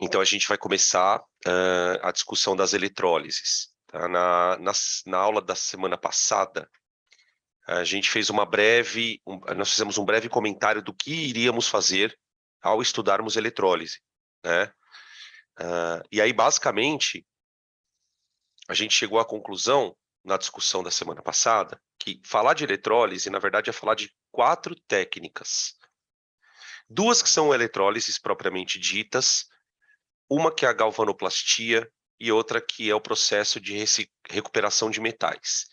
Então, a gente vai começar a discussão das eletrólises. Tá? Na aula da semana passada, a gente fez nós fizemos um breve comentário do que iríamos fazer ao estudarmos eletrólise, né? E aí, basicamente, a gente chegou à conclusão, na discussão da semana passada, que falar de eletrólise, na verdade, é falar de 4 técnicas. 2 que são eletrólises propriamente ditas, uma que é a galvanoplastia e outra que é o processo de recuperação de metais.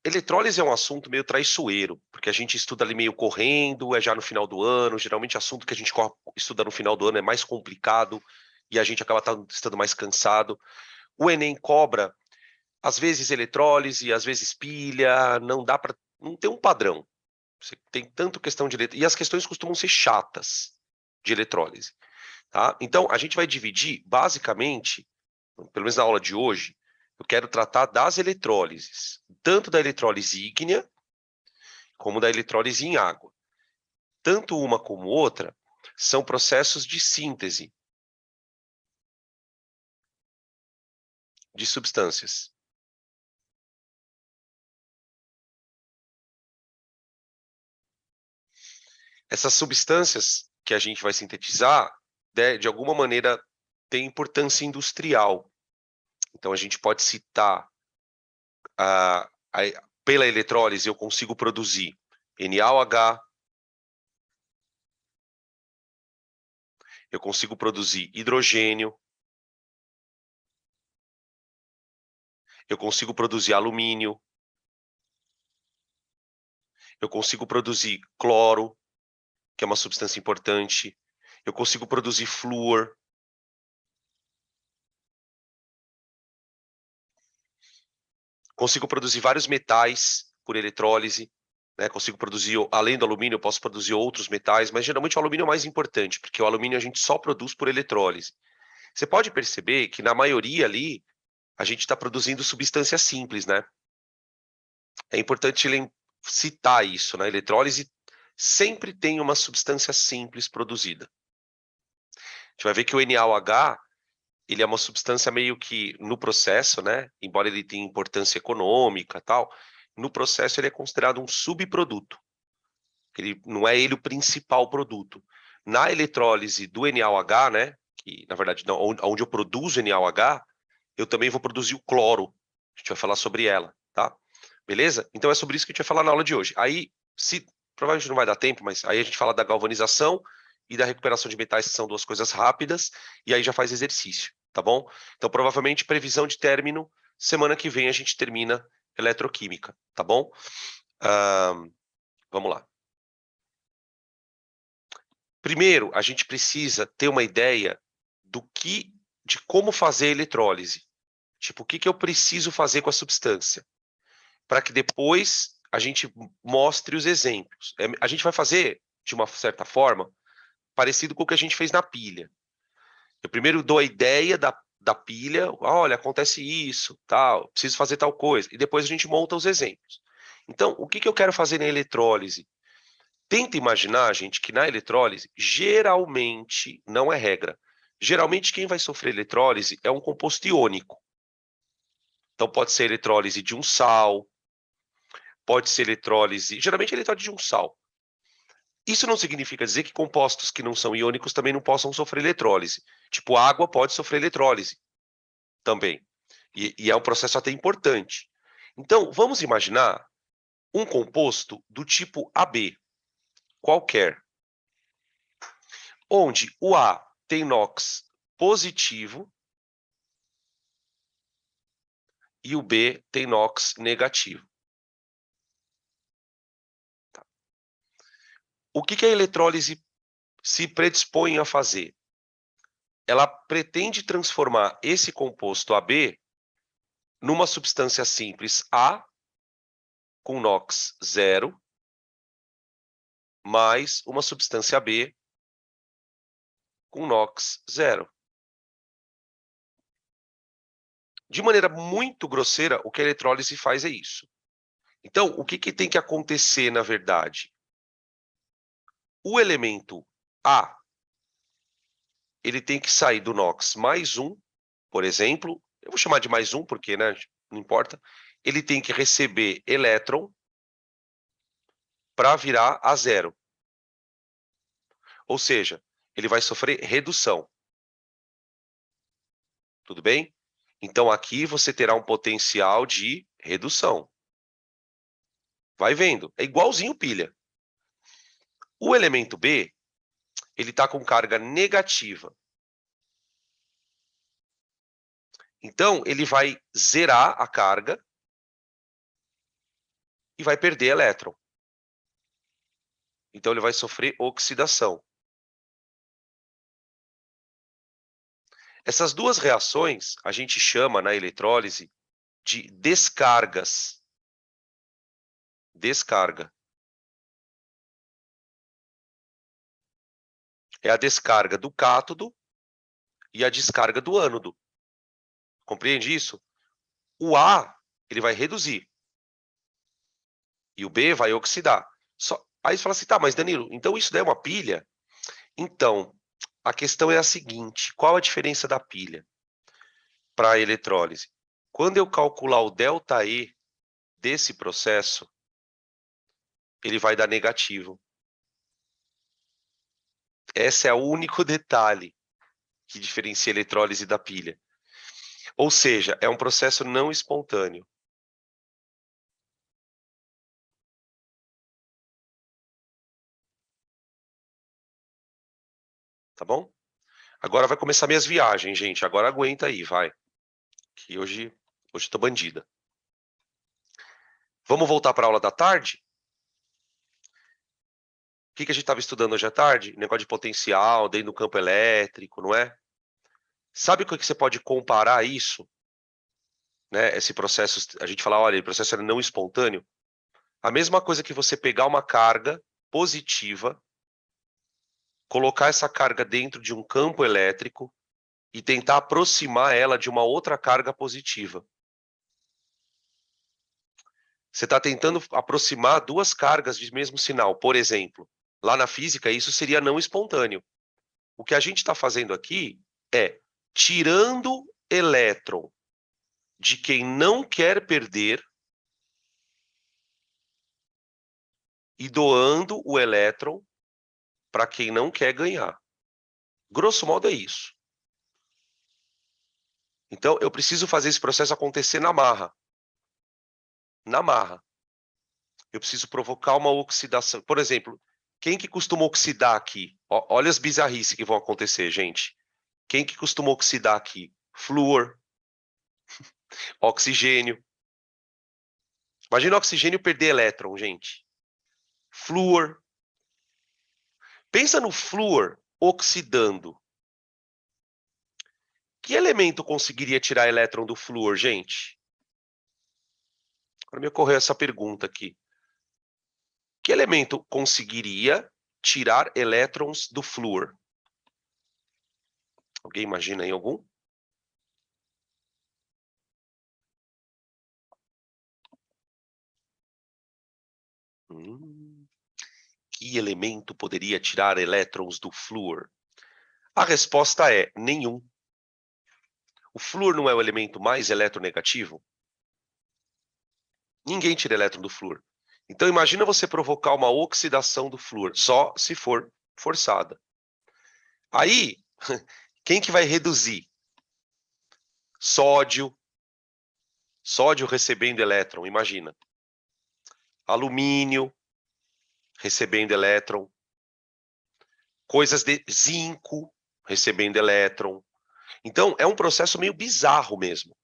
Eletrólise é um assunto meio traiçoeiro, porque a gente estuda ali meio correndo, é já no final do ano, geralmente assunto que a gente estuda no final do ano é mais complicado e a gente acaba estando mais cansado. O Enem cobra, às vezes eletrólise, às vezes pilha, não tem um padrão. Você tem tanto questão de e as questões costumam ser chatas de eletrólise. Tá? Então, a gente vai dividir, basicamente, pelo menos na aula de hoje, eu quero tratar das eletrólises, tanto da eletrólise ígnea, como da eletrólise em água. Tanto uma como outra são processos de síntese de substâncias. Essas substâncias que a gente vai sintetizar, de alguma maneira, têm importância industrial. Então, a gente pode citar pela eletrólise eu consigo produzir NaOH, eu consigo produzir hidrogênio, eu consigo produzir alumínio, eu consigo produzir cloro, que é uma substância importante, eu consigo produzir flúor, consigo produzir vários metais por eletrólise, né? Consigo produzir, além do alumínio, eu posso produzir outros metais, mas geralmente o alumínio é o mais importante, porque o alumínio a gente só produz por eletrólise. Você pode perceber que na maioria ali, a gente está produzindo substâncias simples, né? É importante citar isso, né? A eletrólise sempre tem uma substância simples produzida. A gente vai ver que o NaOH, ele é uma substância meio que, no processo, né? Embora ele tenha importância econômica e tal, no processo ele é considerado um subproduto. Ele, não é ele o principal produto. Na eletrólise do NaOH, né? Que, na verdade, onde eu produzo NaOH, eu também vou produzir o cloro. A gente vai falar sobre ela, tá? Beleza? Então é sobre isso que a gente vai falar na aula de hoje. Aí, provavelmente não vai dar tempo, mas aí a gente fala da galvanização e da recuperação de metais, que são 2 coisas rápidas, e aí já faz exercício, tá bom? Então, provavelmente, previsão de término, semana que vem a gente termina eletroquímica, tá bom? Vamos lá. Primeiro, a gente precisa ter uma ideia de como fazer a eletrólise. Tipo, o que eu preciso fazer com a substância? Para que depois a gente mostre os exemplos. A gente vai fazer, de uma certa forma, parecido com o que a gente fez na pilha. Eu primeiro dou a ideia da pilha, olha, acontece isso, tal, preciso fazer tal coisa, e depois a gente monta os exemplos. Então, o que eu quero fazer na eletrólise? Tenta imaginar, gente, que na eletrólise, geralmente, não é regra, geralmente quem vai sofrer eletrólise é um composto iônico. Então, pode ser eletrólise de um sal, pode ser eletrólise, geralmente é eletrólise de um sal. Isso não significa dizer que compostos que não são iônicos também não possam sofrer eletrólise. Tipo, a água pode sofrer eletrólise também. E é um processo até importante. Então, vamos imaginar um composto do tipo AB, qualquer, onde o A tem NOx positivo e o B tem NOx negativo. Tá. O que a eletrólise se predispõe a fazer? Ela pretende transformar esse composto AB numa substância simples A com NOx zero, mais uma substância B com NOx zero. De maneira muito grosseira, o que a eletrólise faz é isso. Então, o que tem que acontecer, na verdade? O elemento A ele tem que sair do NOx mais 1, por exemplo, eu vou chamar de mais 1 porque, né, não importa, ele tem que receber elétron para virar a 0. Ou seja, ele vai sofrer redução. Tudo bem? Então, aqui você terá um potencial de redução. Vai vendo, é igualzinho pilha. O elemento B, ele está com carga negativa. Então, ele vai zerar a carga e vai perder elétron. Então, ele vai sofrer oxidação. Essas duas reações, a gente chama na eletrólise de descargas. Descarga. É a descarga do cátodo e a descarga do ânodo. Compreende isso? O A, ele vai reduzir. E o B vai oxidar. Aí você fala assim, tá, mas Danilo, então isso daí é uma pilha? Então, a questão é a seguinte, qual a diferença da pilha para a eletrólise? Quando eu calcular o ΔE desse processo, ele vai dar negativo. Esse é o único detalhe que diferencia a eletrólise da pilha. Ou seja, é um processo não espontâneo. Tá bom? Agora vai começar minhas viagens, gente. Agora aguenta aí, vai. Que hoje eu tô bandida. Vamos voltar para a aula da tarde? O que a gente estava estudando hoje à tarde? Negócio de potencial dentro do campo elétrico, não é? Sabe o que você pode comparar isso? Né? Esse processo, a gente fala, olha, o processo é não espontâneo. A mesma coisa que você pegar uma carga positiva, colocar essa carga dentro de um campo elétrico e tentar aproximar ela de uma outra carga positiva. Você está tentando aproximar duas cargas de mesmo sinal. Por exemplo, lá na física, isso seria não espontâneo. O que a gente está fazendo aqui é tirando elétron de quem não quer perder e doando o elétron para quem não quer ganhar. Grosso modo é isso. Então, eu preciso fazer esse processo acontecer na marra. Na marra. Eu preciso provocar uma oxidação. Por exemplo, quem que costuma oxidar aqui? Olha as bizarrices que vão acontecer, gente. Quem que costuma oxidar aqui? Flúor, oxigênio. Imagina o oxigênio perder elétron, gente. Flúor. Pensa no flúor oxidando. Que elemento conseguiria tirar elétron do flúor, gente? Agora me ocorreu essa pergunta aqui. Que elemento conseguiria tirar elétrons do flúor? Alguém imagina aí algum? Que elemento poderia tirar elétrons do flúor? A resposta é nenhum. O flúor não é o elemento mais eletronegativo? Ninguém tira elétron do flúor. Então imagina você provocar uma oxidação do flúor, só se for forçada. Aí, quem que vai reduzir? Sódio. Sódio recebendo elétron, imagina. Alumínio recebendo elétron. Coisas de zinco recebendo elétron. Então, é um processo meio bizarro mesmo.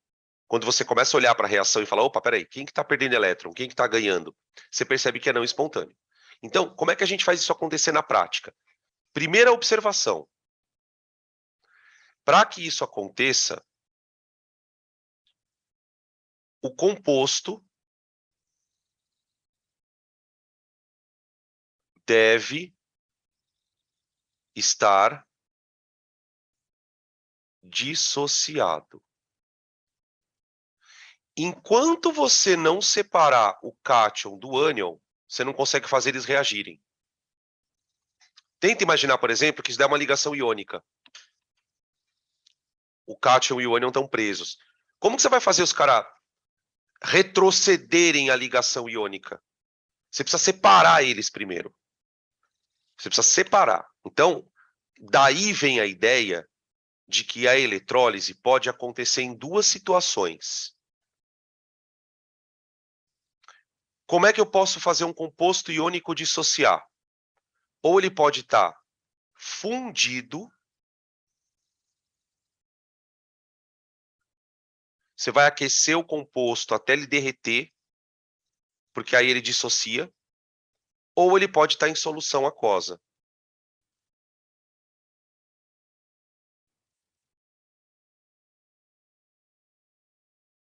Quando você começa a olhar para a reação e falar, opa, peraí, quem que está perdendo elétron? Quem que está ganhando? Você percebe que é não espontâneo. Então, como é que a gente faz isso acontecer na prática? Primeira observação. Para que isso aconteça, o composto deve estar dissociado. Enquanto você não separar o cátion do ânion, você não consegue fazer eles reagirem. Tenta imaginar, por exemplo, que isso dá uma ligação iônica. o cátion e o ânion estão presos. Como que você vai fazer os caras retrocederem a ligação iônica? Você precisa separar eles primeiro. Você precisa separar. Então, daí vem a ideia de que a eletrólise pode acontecer em duas situações. Como é que eu posso fazer um composto iônico dissociar? Ou ele pode estar fundido. Você vai aquecer o composto até ele derreter, porque aí ele dissocia. Ou ele pode estar em solução aquosa.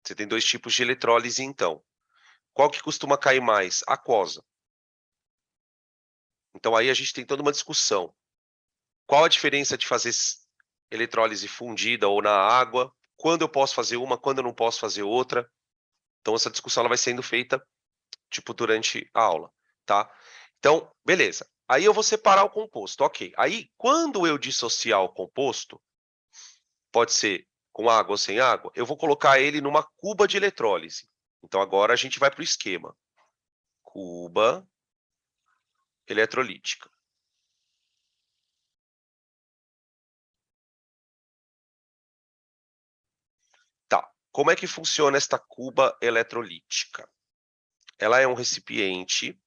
Você tem dois tipos de eletrólise, então. Qual que costuma cair mais? Aquosa. Então aí a gente tem toda uma discussão. Qual a diferença de fazer eletrólise fundida ou na água? Quando eu posso fazer uma, quando eu não posso fazer outra? Então essa discussão ela vai sendo feita tipo durante a aula, tá? Então, beleza. Aí eu vou separar o composto, ok. Aí, quando eu dissociar o composto, pode ser com água ou sem água, eu vou colocar ele numa cuba de eletrólise. Então, agora a gente vai para o esquema. Cuba eletrolítica. Tá. Como é que funciona esta cuba eletrolítica? Ela é um recipiente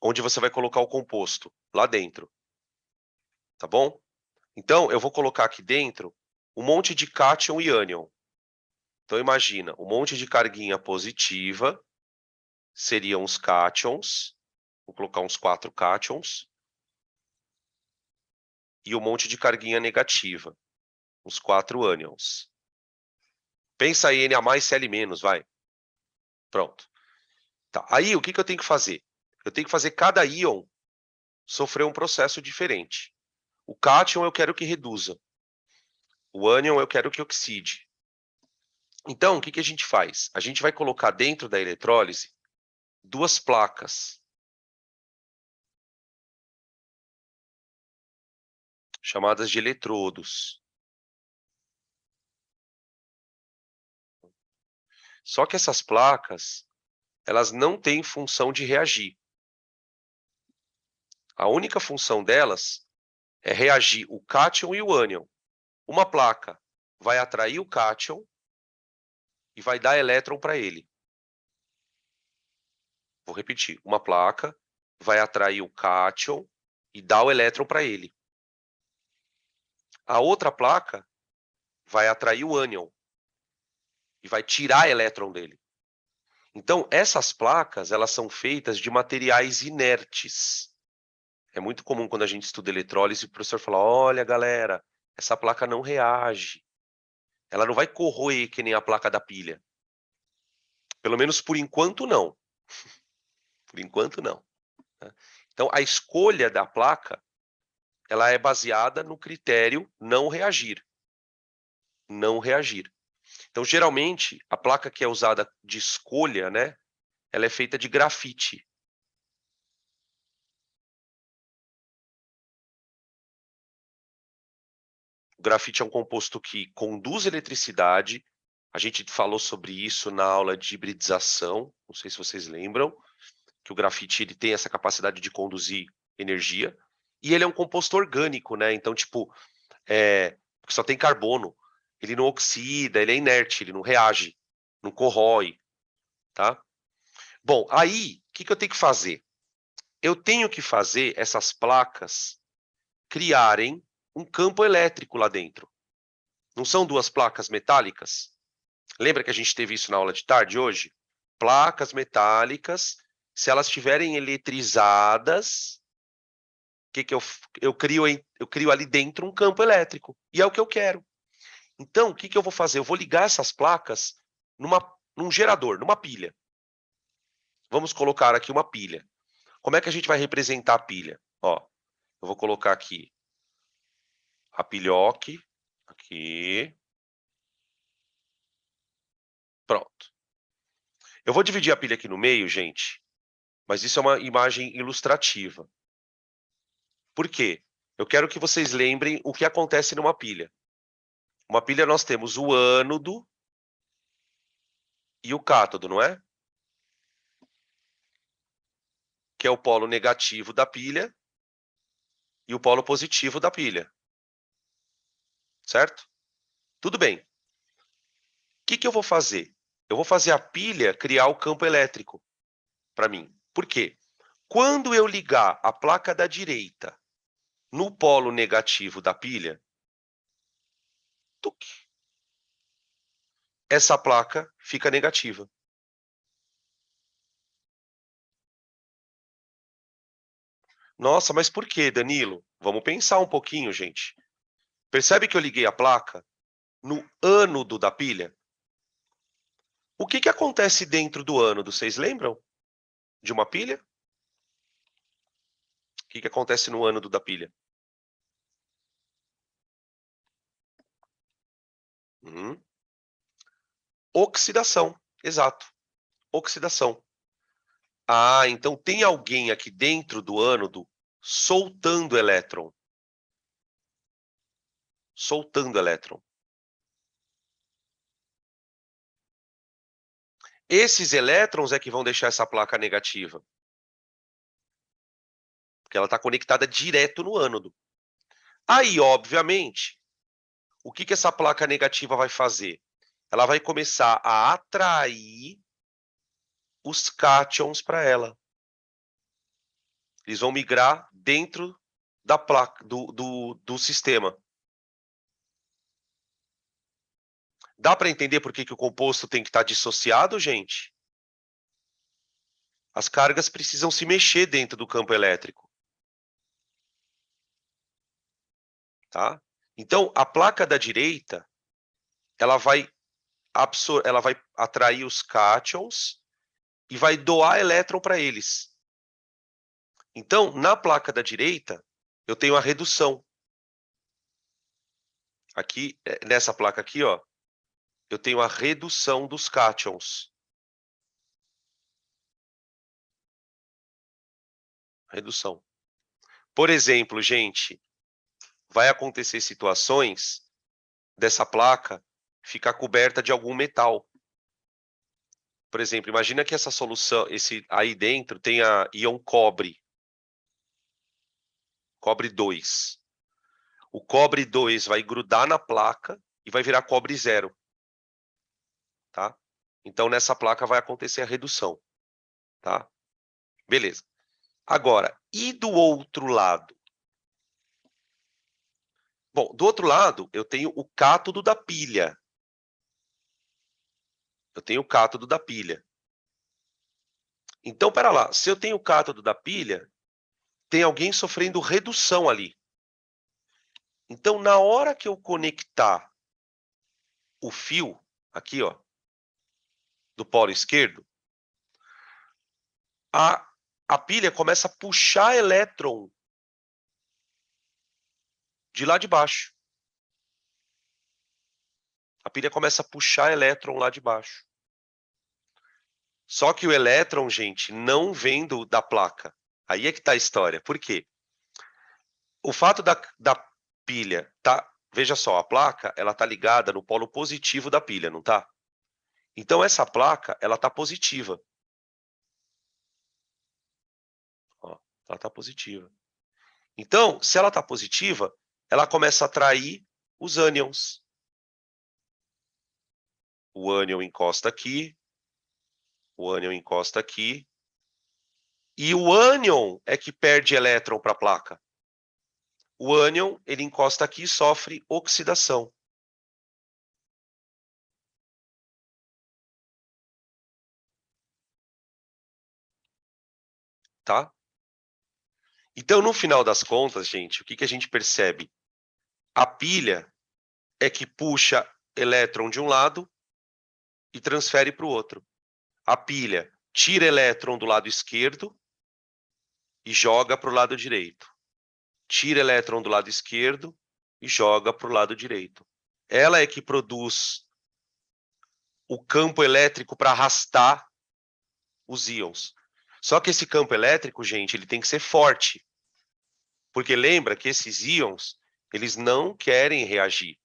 onde você vai colocar o composto lá dentro, tá bom? Então, eu vou colocar aqui dentro um monte de cátion e ânion. Então, imagina, um monte de carguinha positiva seriam os cátions. Vou colocar uns 4 cátions. E um monte de carguinha negativa, uns 4 ânions. Pensa aí Na mais Cl-, vai. Pronto. Tá. Aí, o que eu tenho que fazer? Eu tenho que fazer cada íon sofrer um processo diferente. O cátion eu quero que reduza. O ânion eu quero que oxide. Então, o que a gente faz? A gente vai colocar dentro da eletrólise duas placas chamadas de eletrodos. Só que essas placas, elas não têm função de reagir. A única função delas é reagir o cátion e o ânion. Uma placa vai atrair o cátion e vai dar elétron para ele. Vou repetir. Uma placa vai atrair o cátion e dar o elétron para ele. A outra placa vai atrair o ânion e vai tirar elétron dele. Então, essas placas, elas são feitas de materiais inertes. É muito comum quando a gente estuda eletrólise, o professor fala, olha, galera, essa placa não reage. Ela não vai corroer que nem a placa da pilha. Pelo menos por enquanto, não. Por enquanto, não. Então, a escolha da placa, ela é baseada no critério não reagir. Não reagir. Então, geralmente, a placa que é usada de escolha, né, ela é feita de grafite. O grafite é um composto que conduz eletricidade. A gente falou sobre isso na aula de hibridização. Não sei se vocês lembram, que o grafite ele tem essa capacidade de conduzir energia. E ele é um composto orgânico, né? Então, tipo, só tem carbono. Ele não oxida, ele é inerte, ele não reage, não corrói, tá? Bom, aí, o que eu tenho que fazer? Eu tenho que fazer essas placas criarem um campo elétrico lá dentro. Não são duas placas metálicas? Lembra que a gente teve isso na aula de tarde hoje? Placas metálicas, se elas estiverem eletrizadas, o que eu crio ali dentro um campo elétrico. E é o que eu quero. Então, o que eu vou fazer? Eu vou ligar essas placas num gerador, numa pilha. Vamos colocar aqui uma pilha. Como é que a gente vai representar a pilha? Ó, eu vou colocar aqui a pilhoque, aqui. Pronto. Eu vou dividir a pilha aqui no meio, gente, Mas isso é uma imagem ilustrativa. Por quê? Eu quero que vocês lembrem o que acontece numa pilha. Uma pilha nós temos o ânodo e o cátodo, não é? Que é o polo negativo da pilha e o polo positivo da pilha. Certo? Tudo bem. O que eu vou fazer? Eu vou fazer a pilha criar o campo elétrico para mim. Por quê? Quando eu ligar a placa da direita no polo negativo da pilha, tuc, essa placa fica negativa. Nossa, mas por quê, Danilo? Vamos pensar um pouquinho, gente. Percebe que eu liguei a placa no ânodo da pilha? O que acontece dentro do ânodo? Vocês lembram de uma pilha? O que acontece no ânodo da pilha? Oxidação, exato. Oxidação. Ah, então tem alguém aqui dentro do ânodo soltando elétron. Soltando elétron. Esses elétrons é que vão deixar essa placa negativa. Porque ela está conectada direto no ânodo. Aí, obviamente, o que essa placa negativa vai fazer? Ela vai começar a atrair os cátions para ela. Eles vão migrar dentro da placa, do sistema. Dá para entender por que o composto tem que estar dissociado, gente? As cargas precisam se mexer dentro do campo elétrico. Tá? Então, a placa da direita, ela vai atrair os cátions e vai doar elétron para eles. Então, na placa da direita, eu tenho a redução. Aqui, nessa placa aqui, ó, eu tenho a redução dos cátions. Redução. Por exemplo, gente, vai acontecer situações dessa placa ficar coberta de algum metal. Por exemplo, imagina que essa solução, aí dentro tenha íon cobre. Cobre 2. O cobre 2 vai grudar na placa e vai virar cobre 0. Tá? Então, nessa placa vai acontecer a redução. Tá? Beleza. Agora, e do outro lado? Bom, do outro lado, eu tenho o cátodo da pilha. Eu tenho o cátodo da pilha. Então, pera lá. Se eu tenho o cátodo da pilha, tem alguém sofrendo redução ali. Então, na hora que eu conectar o fio, aqui, ó, do polo esquerdo, a pilha começa a puxar elétron de lá de baixo. A pilha começa a puxar elétron lá de baixo. Só que o elétron, gente, não vem da placa. Aí é que está a história. Por quê? O fato da pilha tá... Veja só, a placa ela tá ligada no polo positivo da pilha, não tá? Então, essa placa ela tá positiva. Ó, ela tá positiva. Então, se ela tá positiva, ela começa a atrair os ânions. O ânion encosta aqui, o ânion encosta aqui, e o ânion é que perde elétron para a placa. O ânion, ele encosta aqui e sofre oxidação. Tá? Então, no final das contas, gente, o que a gente percebe? A pilha é que puxa elétron de um lado e transfere para o outro. A pilha tira elétron do lado esquerdo e joga para o lado direito. Tira elétron do lado esquerdo e joga para o lado direito. Ela é que produz o campo elétrico para arrastar os íons. Só que esse campo elétrico, gente, ele tem que ser forte. Porque lembra que esses íons, eles não querem reagir.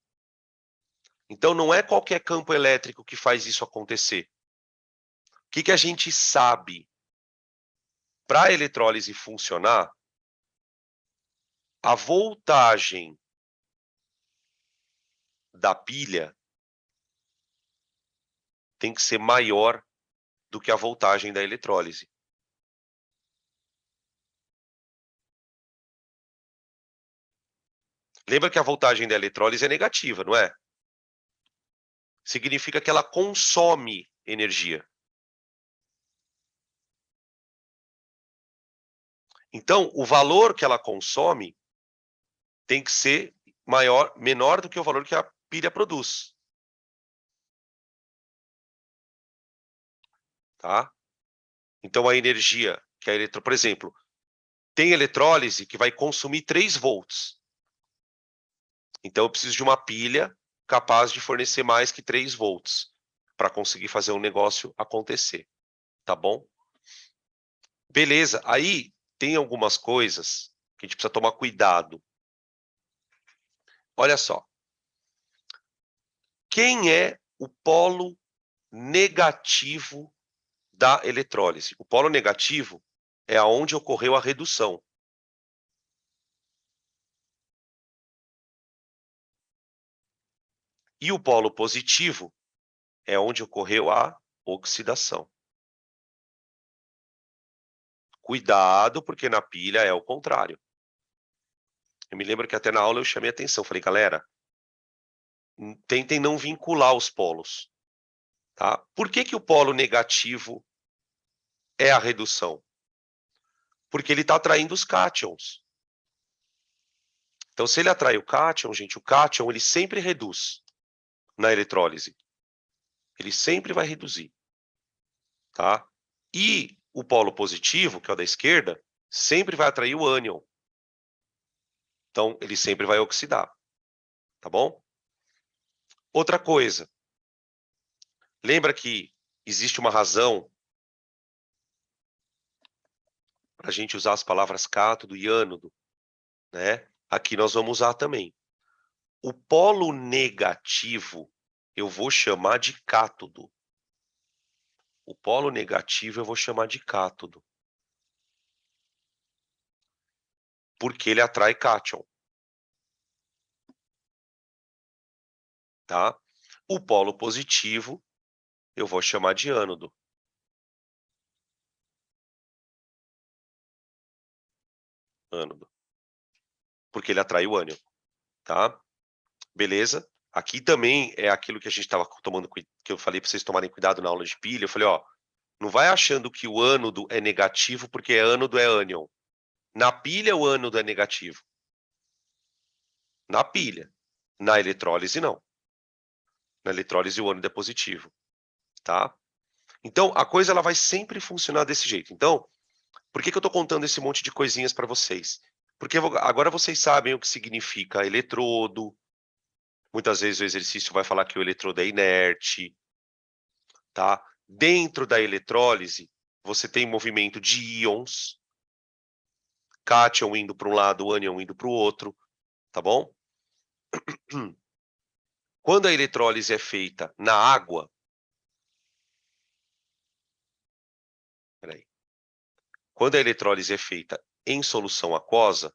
Então, não é qualquer campo elétrico que faz isso acontecer. O que a gente sabe? Para a eletrólise funcionar, a voltagem da pilha tem que ser maior do que a voltagem da eletrólise. Lembra que a voltagem da eletrólise é negativa, não é? Significa que ela consome energia. Então, o valor que ela consome tem que ser menor do que o valor que a pilha produz. Tá? Então, a energia que a por exemplo, tem eletrólise que vai consumir 3 volts. Então, eu preciso de uma pilha capaz de fornecer mais que 3 volts para conseguir fazer um negócio acontecer. Tá bom? Beleza. Aí, tem algumas coisas que a gente precisa tomar cuidado. Olha só. Quem é o polo negativo da eletrólise? O polo negativo é aonde ocorreu a redução. E o polo positivo é onde ocorreu a oxidação. Cuidado, porque na pilha é o contrário. Eu me lembro que até na aula eu chamei a atenção, falei, galera, tentem não vincular os polos. Tá? Por que o polo negativo é a redução? Porque ele está atraindo os cátions. Então, se ele atrai o cátion, gente, o cátion ele sempre reduz na eletrólise. Ele sempre vai reduzir. Tá? E o polo positivo, que é o da esquerda, sempre vai atrair o ânion. Então, ele sempre vai oxidar. Tá bom? Outra coisa. Lembra que existe uma razão para a gente usar as palavras cátodo e ânodo, né? Aqui nós vamos usar também. O polo negativo eu vou chamar de cátodo. O polo negativo eu vou chamar de cátodo. Porque ele atrai cátion. Tá? O polo positivo eu vou chamar de ânodo. Ânodo. Porque ele atrai o ânion. Tá? Beleza? Aqui também é aquilo que a gente estava tomando, que eu falei para vocês tomarem cuidado na aula de pilha. Eu falei, ó, não vai achando que o ânodo é negativo porque ânodo é ânion. Na pilha o ânodo é negativo. Na pilha. Na eletrólise não. Na eletrólise o ânodo é positivo. Tá? Então a coisa ela vai sempre funcionar desse jeito. Então, por que eu estou contando esse monte de coisinhas para vocês? Porque agora vocês sabem o que significa eletrodo. Muitas vezes o exercício vai falar que o eletrodo é inerte. Tá? Dentro da eletrólise, você tem movimento de íons, cátion indo para um lado, ânion indo para o outro, tá bom? Quando a eletrólise é feita na água, peraí. Quando a eletrólise é feita em solução aquosa,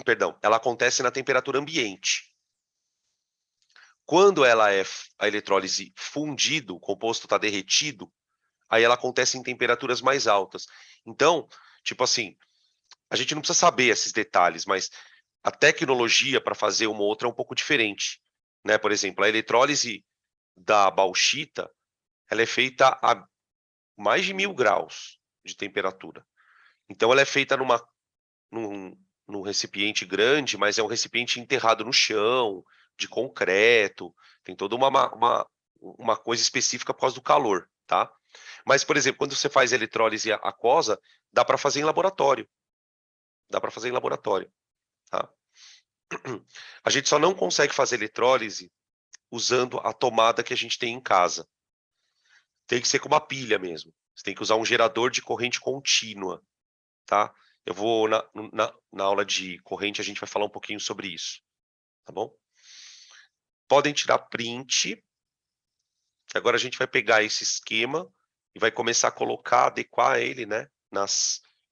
perdão, ela acontece na temperatura ambiente. Quando ela é a eletrólise fundido, o composto está derretido, aí ela acontece em temperaturas mais altas. Então, tipo assim, a gente não precisa saber esses detalhes, mas a tecnologia para fazer uma ou outra é um pouco diferente. Né? Por exemplo, a eletrólise da bauxita, ela é feita a mais de 1000 graus de temperatura. Então, ela é feita num recipiente grande, mas é um recipiente enterrado no chão, de concreto, tem toda uma coisa específica por causa do calor, tá? Mas, por exemplo, quando você faz eletrólise aquosa, dá para fazer em laboratório. Dá para fazer em laboratório, tá? A gente só não consegue fazer eletrólise usando a tomada que a gente tem em casa. Tem que ser com uma pilha mesmo, Você tem que usar um gerador de corrente contínua, tá? Eu vou, na aula de corrente, a gente vai falar um pouquinho sobre isso, tá bom? Podem tirar print. Agora a gente vai pegar esse esquema e vai começar a colocar, adequar ele, né,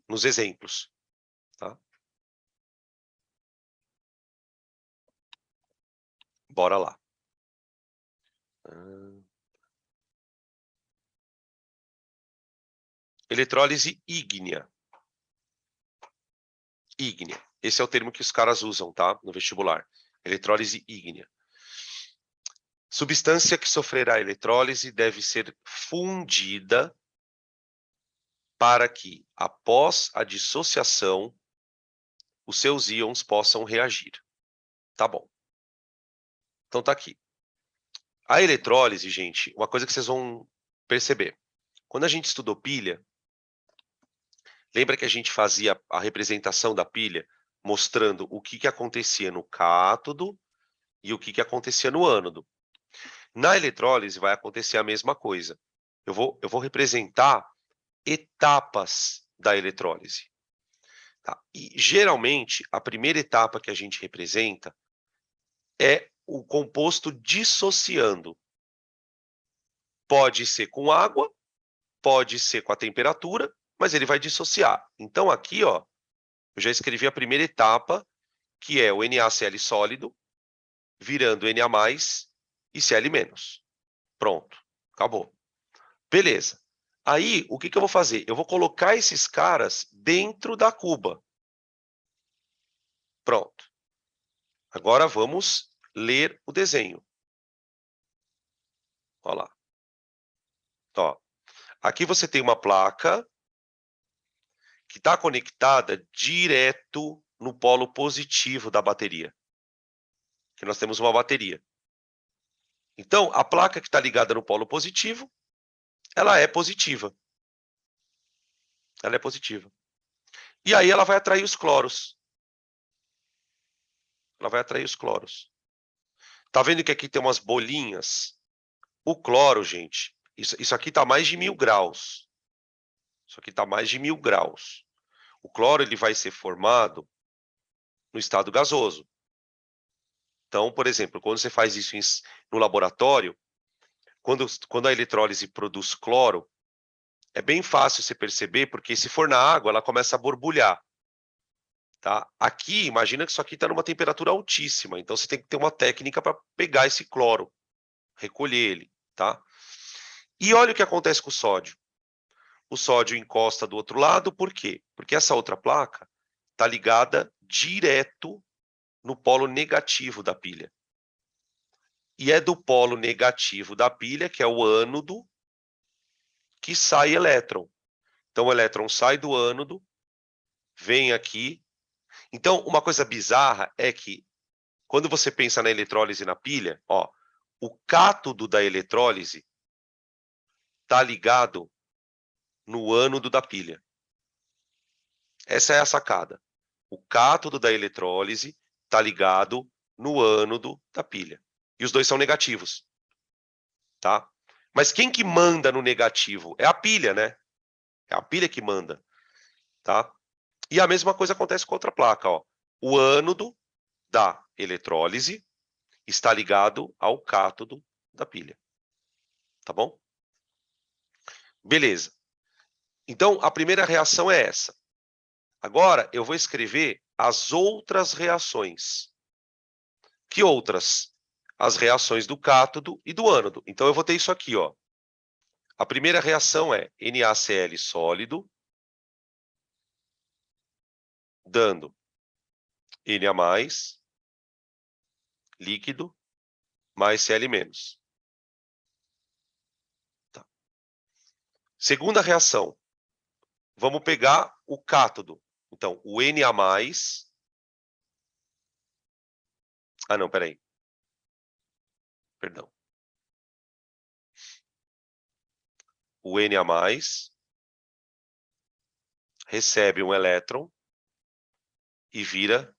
nos exemplos, tá? Bora lá. Eletrólise ígnea. Ígnea. Esse é o termo que os caras usam, tá? No vestibular. Eletrólise ígnea. Substância que sofrerá eletrólise deve ser fundida para que, após a dissociação, os seus íons possam reagir. Tá bom. Então tá aqui. A eletrólise, gente, uma coisa que vocês vão perceber. Quando a gente estudou pilha, lembra que a gente fazia a representação da pilha mostrando o que acontecia no cátodo e o que acontecia no ânodo. Na eletrólise vai acontecer a mesma coisa. Eu vou representar etapas da eletrólise. Tá? E, geralmente, a primeira etapa que a gente representa é o composto dissociando. Pode ser com água, pode ser com a temperatura, mas ele vai dissociar. Então, aqui, ó, eu já escrevi a primeira etapa, que é o NaCl sólido, virando Na+, e Cl-. Pronto, acabou. Beleza. Aí, o que eu vou fazer? Eu vou colocar esses caras dentro da cuba. Pronto. Agora vamos ler o desenho. Olha lá. Ó, aqui você tem uma placa que está conectada direto no polo positivo da bateria. Que nós temos uma bateria. Então, a placa que está ligada no polo positivo, ela é positiva. Ela é positiva. E aí ela vai atrair os cloros. Ela vai atrair os cloros. Tá vendo que aqui tem umas bolinhas? O cloro, gente, isso aqui está mais de 1000 graus. Isso aqui está mais de 1000 graus. O cloro ele vai ser formado no estado gasoso. Então, por exemplo, quando você faz isso no laboratório, quando a eletrólise produz cloro, é bem fácil você perceber, porque se for na água, ela começa a borbulhar. Tá? Aqui, imagina que isso aqui está numa temperatura altíssima, então você tem que ter uma técnica para pegar esse cloro, recolher ele. Tá? E olha o que acontece com o sódio. O sódio encosta do outro lado, por quê? Porque essa outra placa está ligada direto no polo negativo da pilha. E é do polo negativo da pilha, que é o ânodo, que sai elétron. Então, o elétron sai do ânodo, vem aqui. Então, uma coisa bizarra é que, quando você pensa na eletrólise na pilha, ó, o cátodo da eletrólise está ligado no ânodo da pilha. Essa é a sacada. O cátodo da eletrólise está ligado no ânodo da pilha. E os dois são negativos. Tá? Mas quem que manda no negativo? É a pilha, né? É a pilha que manda. Tá? E a mesma coisa acontece com outra placa. Ó. O ânodo da eletrólise está ligado ao cátodo da pilha. Tá bom? Beleza. Então, a primeira reação é essa. Agora, eu vou escrever as outras reações. Que outras? As reações do cátodo e do ânodo. Então, eu vou ter isso aqui, ó. A primeira reação é NaCl sólido, dando Na+, líquido, mais Cl-. Tá. Segunda reação. Vamos pegar o cátodo. Então, o Na+... Ah, não, peraí. Perdão. O Na+, recebe um elétron e vira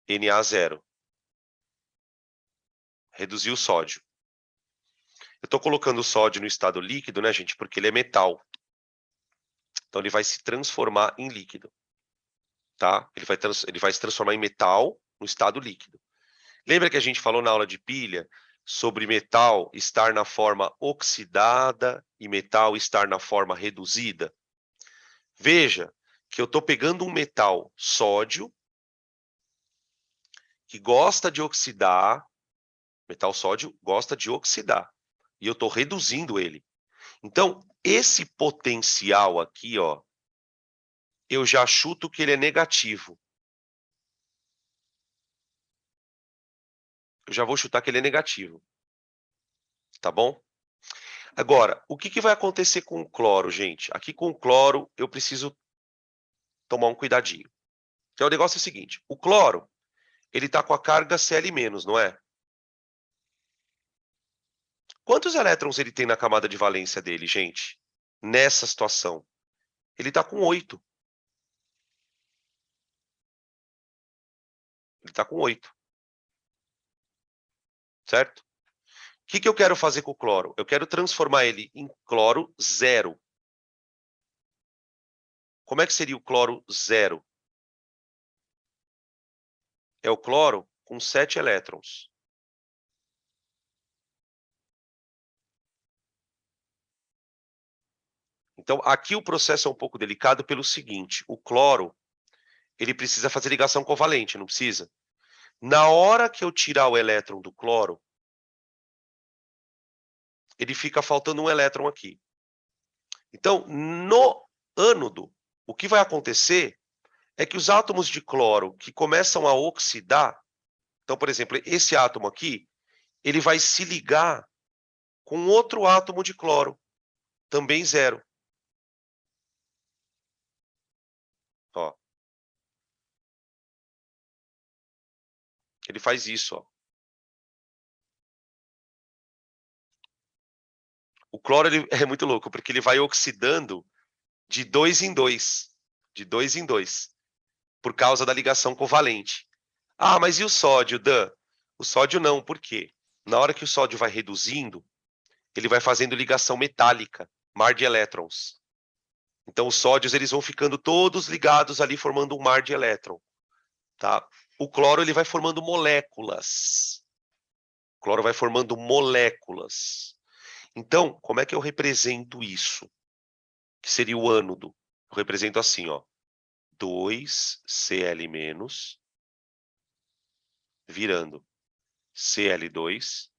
Na0. Reduziu o sódio. Eu estou colocando o sódio no estado líquido, né, gente? Porque ele é metal. Então, ele vai se transformar em líquido. Tá? Ele vai se transformar em metal no estado líquido. Lembra que a gente falou na aula de pilha sobre metal estar na forma oxidada e metal estar na forma reduzida? Veja que eu estou pegando um metal sódio que gosta de oxidar, metal sódio gosta de oxidar, e eu estou reduzindo ele. Então, esse potencial aqui, ó, eu já chuto que ele é negativo. Eu já vou chutar que ele é negativo. Tá bom? Agora, o que vai acontecer com o cloro, gente? Aqui com o cloro, eu preciso tomar um cuidadinho. Então, o negócio é o seguinte, o cloro, ele está com a carga Cl-, não é? Quantos elétrons ele tem na camada de valência dele, gente? Nessa situação. Ele está com 8. Ele está com 8. Certo? O que eu quero fazer com o cloro? Eu quero transformar ele em cloro zero. Como é que seria o cloro zero? É o cloro com 7 elétrons. Então, aqui o processo é um pouco delicado pelo seguinte, o cloro, ele precisa fazer ligação covalente, não precisa? Na hora que eu tirar o elétron do cloro, ele fica faltando um elétron aqui. Então, no ânodo, o que vai acontecer é que os átomos de cloro que começam a oxidar, então, por exemplo, esse átomo aqui, ele vai se ligar com outro átomo de cloro, também zero. Ó. Ele faz isso, ó. O cloro ele é muito louco, porque ele vai oxidando de 2 em 2. De 2 em 2. Por causa da ligação covalente. Ah, mas e o sódio, Dan? O sódio não, por quê? Na hora que o sódio vai reduzindo, ele vai fazendo ligação metálica, mar de elétrons. Então, os sódios eles vão ficando todos ligados ali, formando um mar de elétron. Tá? O cloro ele vai formando moléculas. O cloro vai formando moléculas. Então, como é que eu represento isso? Que seria o ânodo. Eu represento assim, ó. 2Cl- virando Cl2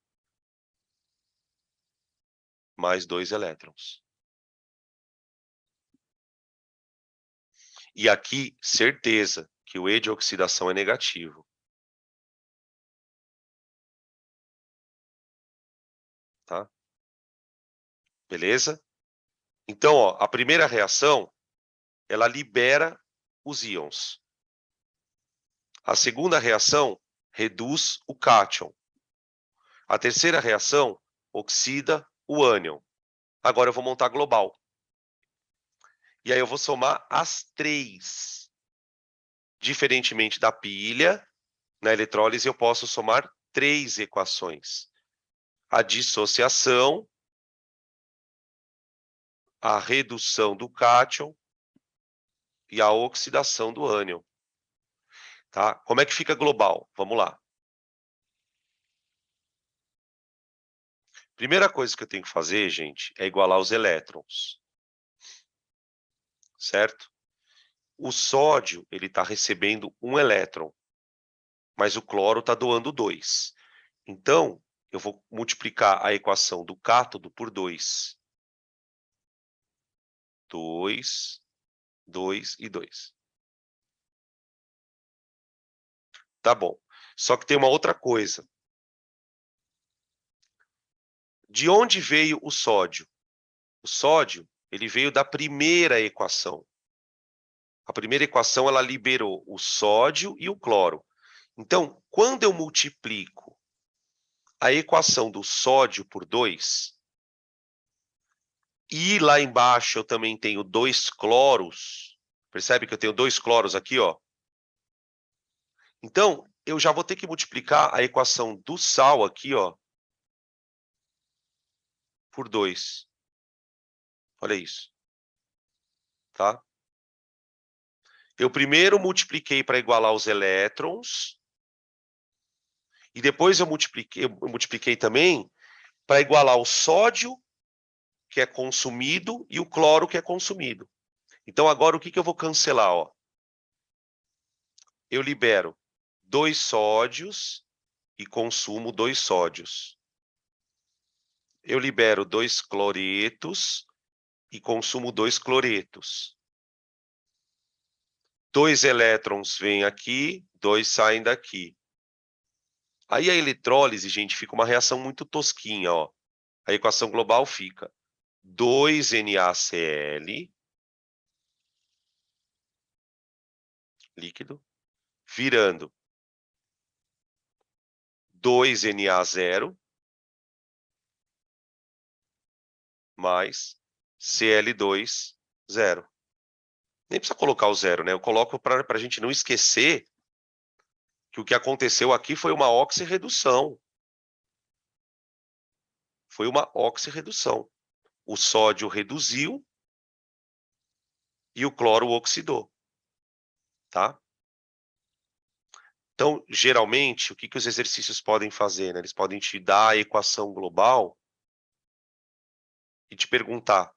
mais 2 elétrons. E aqui, certeza que o E de oxidação é negativo. Tá? Beleza? Então, ó, a primeira reação, ela libera os íons. A segunda reação reduz o cátion. A terceira reação oxida o ânion. Agora eu vou montar global. E aí eu vou somar as três. Diferentemente da pilha, na eletrólise eu posso somar 3 equações. A dissociação, a redução do cátion e a oxidação do ânion. Tá? Como é que fica global? Vamos lá. Primeira coisa que eu tenho que fazer, gente, é igualar os elétrons. Certo? O sódio, ele está recebendo 1 elétron, mas o cloro está doando 2. Então, eu vou multiplicar a equação do cátodo por 2. 2, 2 e 2. Tá bom. Só que tem uma outra coisa. De onde veio o sódio? O sódio, ele veio da primeira equação. A primeira equação, ela liberou o sódio e o cloro. Então, quando eu multiplico a equação do sódio por 2, e lá embaixo eu também tenho 2 cloros, percebe que eu tenho 2 cloros aqui, ó? Então, eu já vou ter que multiplicar a equação do sal aqui, ó, por 2. Olha isso. tá? Eu primeiro multipliquei para igualar os elétrons, e depois eu multipliquei também para igualar o sódio, que é consumido, e o cloro, que é consumido. Então, agora, o que eu vou cancelar? Ó? Eu libero 2 sódios e consumo 2 sódios. Eu libero 2 cloretos e consumo 2 cloretos. 2 elétrons vêm aqui, 2 saem daqui. Aí a eletrólise, gente, fica uma reação muito tosquinha, ó. A equação global fica 2NaCl, líquido, virando 2Na0 mais Cl2, 0. Nem precisa colocar o 0, né? Eu coloco para a gente não esquecer que o que aconteceu aqui foi uma oxirredução. Foi uma oxirredução. O sódio reduziu e o cloro oxidou, tá? Então, geralmente, o que os exercícios podem fazer? Né? Eles podem te dar a equação global e te perguntar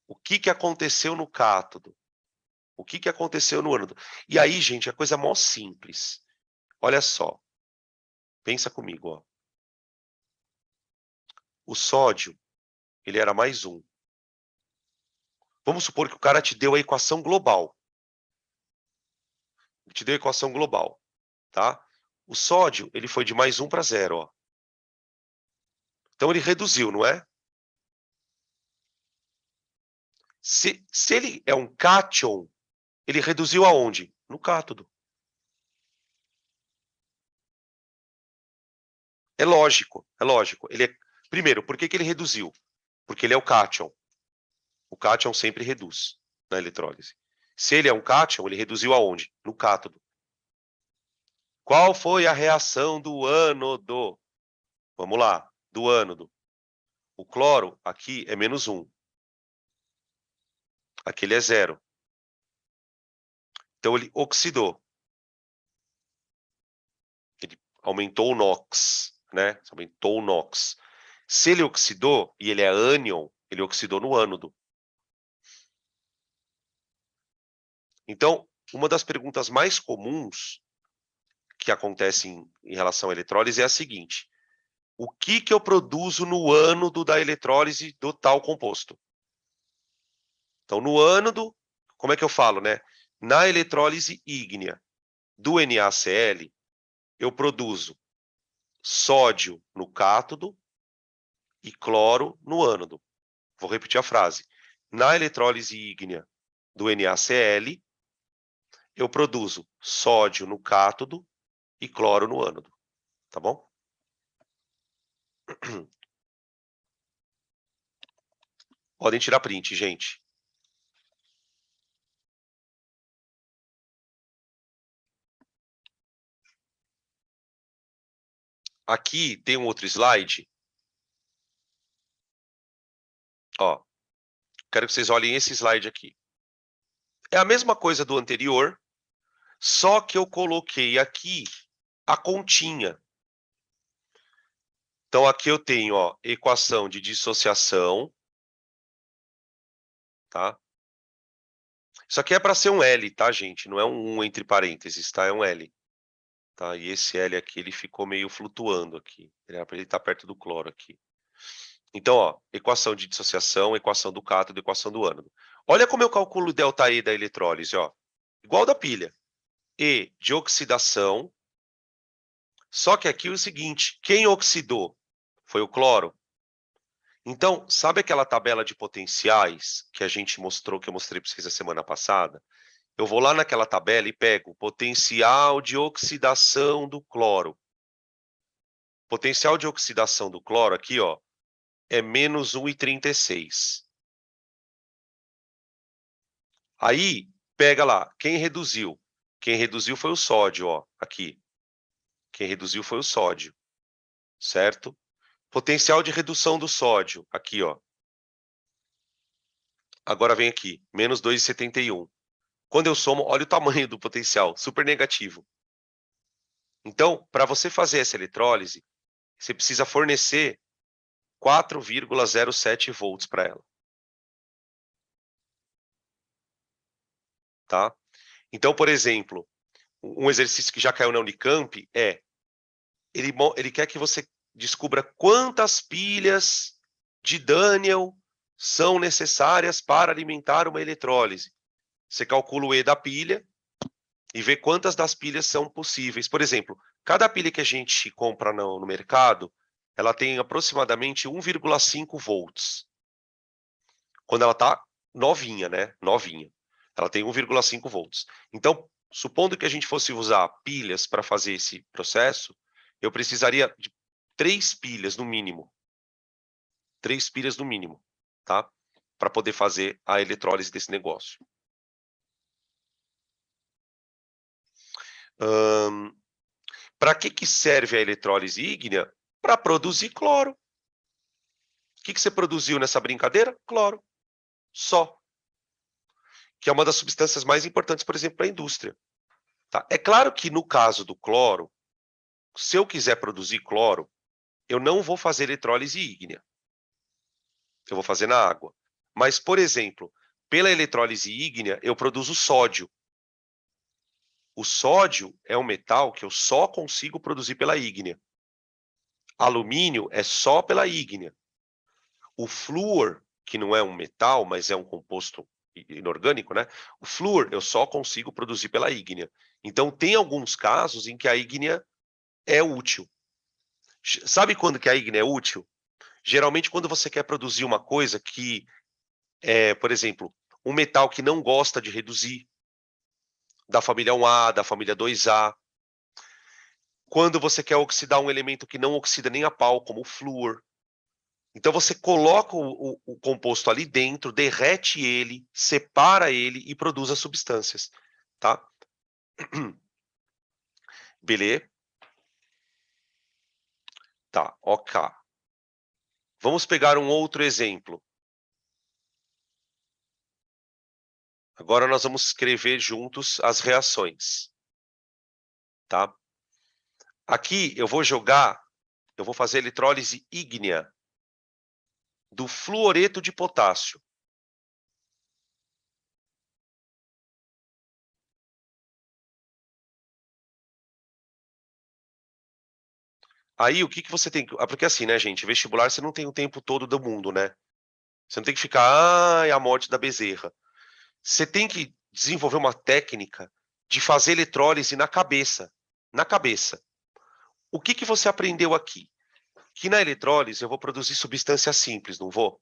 o que aconteceu no cátodo, o que aconteceu no ânodo. E aí, gente, a coisa é mó simples. Olha só, pensa comigo, ó. O sódio, ele era mais 1. Vamos supor que o cara te deu a equação global. Ele te deu a equação global, tá? O sódio, ele foi de mais 1 para 0, ó. Então, ele reduziu, não é? Se ele é um cátion, ele reduziu aonde? No cátodo. É lógico, é lógico. Primeiro, por que ele reduziu? Porque ele é o cátion. O cátion sempre reduz na eletrólise. Se ele é um cátion, ele reduziu aonde? No cátodo. Qual foi a reação do ânodo? Vamos lá, do ânodo. O cloro aqui é menos 1. Aqui ele é 0. Então ele oxidou. Ele aumentou o NOx, né? Aumentou o NOx. Se ele oxidou, e ele é ânion, ele oxidou no ânodo. Então, uma das perguntas mais comuns que acontecem em relação à eletrólise é a seguinte: o que eu produzo no ânodo da eletrólise do tal composto? Então, no ânodo, como é que eu falo, né? Na eletrólise ígnea do NaCl, eu produzo sódio no cátodo e cloro no ânodo. Vou repetir a frase. Na eletrólise ígnea do NaCl, eu produzo sódio no cátodo e cloro no ânodo. Tá bom? Podem tirar print, gente. Aqui tem um outro slide. Ó, quero que vocês olhem esse slide aqui. É a mesma coisa do anterior, só que eu coloquei aqui a continha. Então, aqui eu tenho, ó, equação de dissociação, tá? Isso aqui é para ser um L, tá, gente? Não é um 1 entre parênteses, tá? É um L. Tá? E esse L aqui, ele ficou meio flutuando aqui. Ele está perto do cloro aqui. Então, ó, equação de dissociação, equação do cátodo, equação do ânodo. Olha como eu calculo o ΔE da eletrólise, ó. Igual da pilha. E de oxidação. Só que aqui é o seguinte, quem oxidou foi o cloro. Então, sabe aquela tabela de potenciais que a gente mostrou, que eu mostrei para vocês a semana passada? Eu vou lá naquela tabela e pego o potencial de oxidação do cloro. Potencial de oxidação do cloro aqui, ó, é menos 1,36. Aí, pega lá, quem reduziu? Quem reduziu foi o sódio, ó, aqui. Quem reduziu foi o sódio, certo? Potencial de redução do sódio, aqui, ó. Agora vem aqui, menos 2,71. Quando eu somo, olha o tamanho do potencial, super negativo. Então, para você fazer essa eletrólise, você precisa fornecer 4,07 volts para ela. Tá? Então, por exemplo, um exercício que já caiu na Unicamp é, ele quer que você descubra quantas pilhas de Daniel são necessárias para alimentar uma eletrólise. Você calcula o E da pilha e vê quantas das pilhas são possíveis. Por exemplo, cada pilha que a gente compra no mercado, ela tem aproximadamente 1,5 volts. Quando ela está novinha, né? Novinha. Ela tem 1,5 volts. Então, supondo que a gente fosse usar pilhas para fazer esse processo, eu precisaria de 3 pilhas no mínimo. 3 pilhas no mínimo, tá? Para poder fazer a eletrólise desse negócio. Para que serve a eletrólise ígnea? Para produzir cloro. O que você produziu nessa brincadeira? Cloro. Só. Que é uma das substâncias mais importantes, por exemplo, para a indústria. Tá? É claro que no caso do cloro, se eu quiser produzir cloro, eu não vou fazer eletrólise ígnea. Eu vou fazer na água. Mas, por exemplo, pela eletrólise ígnea, eu produzo sódio. O sódio é um metal que eu só consigo produzir pela ígnea. Alumínio é só pela ígnea. O flúor, que não é um metal, mas é um composto inorgânico, né? O flúor eu só consigo produzir pela ígnea. Então, tem alguns casos em que a ígnea é útil. Sabe quando que a ígnea é útil? Geralmente, quando você quer produzir uma coisa que por exemplo, um metal que não gosta de reduzir, da família 1A, da família 2A. Quando você quer oxidar um elemento que não oxida nem a pau, como o flúor. Então você coloca o composto ali dentro, derrete ele, separa ele e produz as substâncias, tá? Beleza? Tá, ok. Vamos pegar um outro exemplo. Agora nós vamos escrever juntos as reações, tá? Aqui eu vou fazer eletrólise ígnea do fluoreto de potássio. Aí, o que que você tem que... Porque assim, né, gente, vestibular você não tem o tempo todo do mundo, né? Você não tem que ficar, ai, a morte da bezerra. Você tem que desenvolver uma técnica de fazer eletrólise na cabeça. Na cabeça. O que que você aprendeu aqui? Que na eletrólise eu vou produzir substâncias simples, não vou?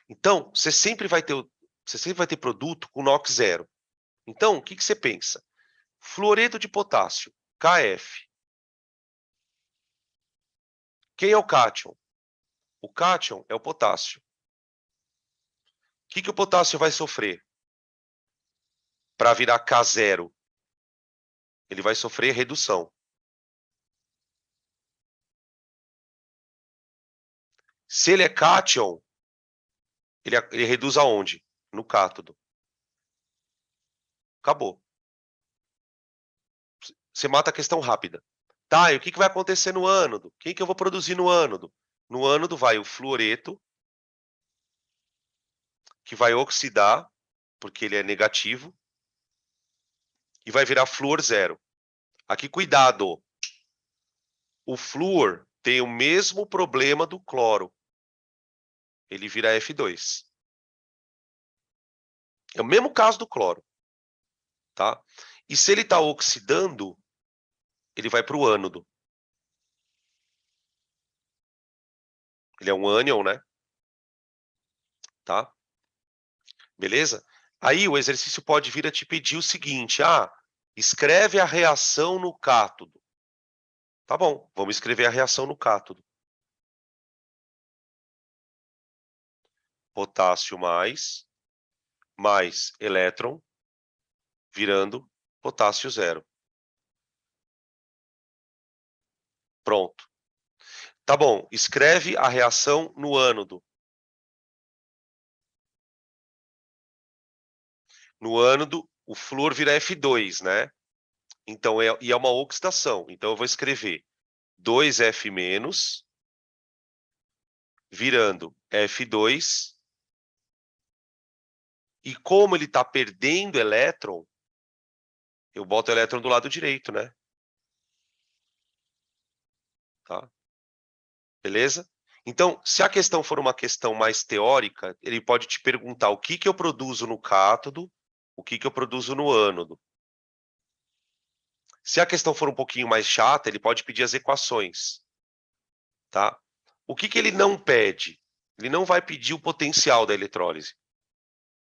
Então, você sempre vai ter produto com NOx zero. Então, o que que você pensa? Fluoreto de potássio, KF. Quem é o cátion? O cátion é o potássio. O que que o potássio vai sofrer para virar K0? Ele vai sofrer redução. Se ele é cátion, ele reduz aonde? No cátodo. Acabou. Você mata a questão rápida. Tá, e o que que vai acontecer no ânodo? O que que eu vou produzir no ânodo? No ânodo vai o fluoreto, que vai oxidar, porque ele é negativo, e vai virar flúor zero. Aqui, cuidado. O flúor tem o mesmo problema do cloro. Ele vira F2. É o mesmo caso do cloro, tá? E se ele está oxidando, ele vai para o ânodo. Ele é um ânion, né? Tá? Beleza? Aí o exercício pode vir a te pedir o seguinte: escreve a reação no cátodo. Tá bom, vamos escrever a reação no cátodo. Potássio mais elétron, virando potássio zero. Pronto. Tá bom, escreve a reação no ânodo. No ânodo, o flúor vira F2, né? Então, e é uma oxidação. Então, eu vou escrever 2F- virando F2. E como ele está perdendo elétron, eu boto o elétron do lado direito, né? Tá? Beleza? Então, se a questão for uma questão mais teórica, ele pode te perguntar o que eu produzo no cátodo, o que eu produzo no ânodo. Se a questão for um pouquinho mais chata, ele pode pedir as equações. Tá? O que ele não pede? Ele não vai pedir o potencial da eletrólise.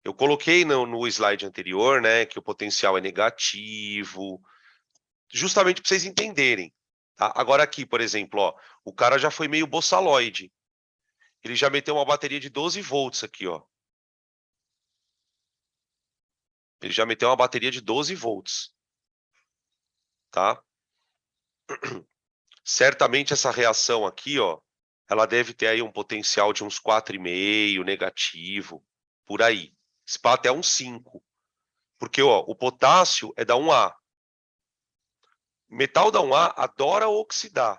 Eu coloquei no slide anterior, né, que o potencial é negativo, justamente para vocês entenderem. Tá? Agora aqui, por exemplo, ó, o cara já foi meio boçaloide. Ele já meteu uma bateria de 12 volts aqui, ó. Ele já meteu uma bateria de 12 volts. Tá? Certamente essa reação aqui, ó, ela deve ter aí um potencial de uns 4,5 negativo, por aí. SPA até uns 5. Porque, ó, o potássio é da 1A. Metal da 1A adora oxidar.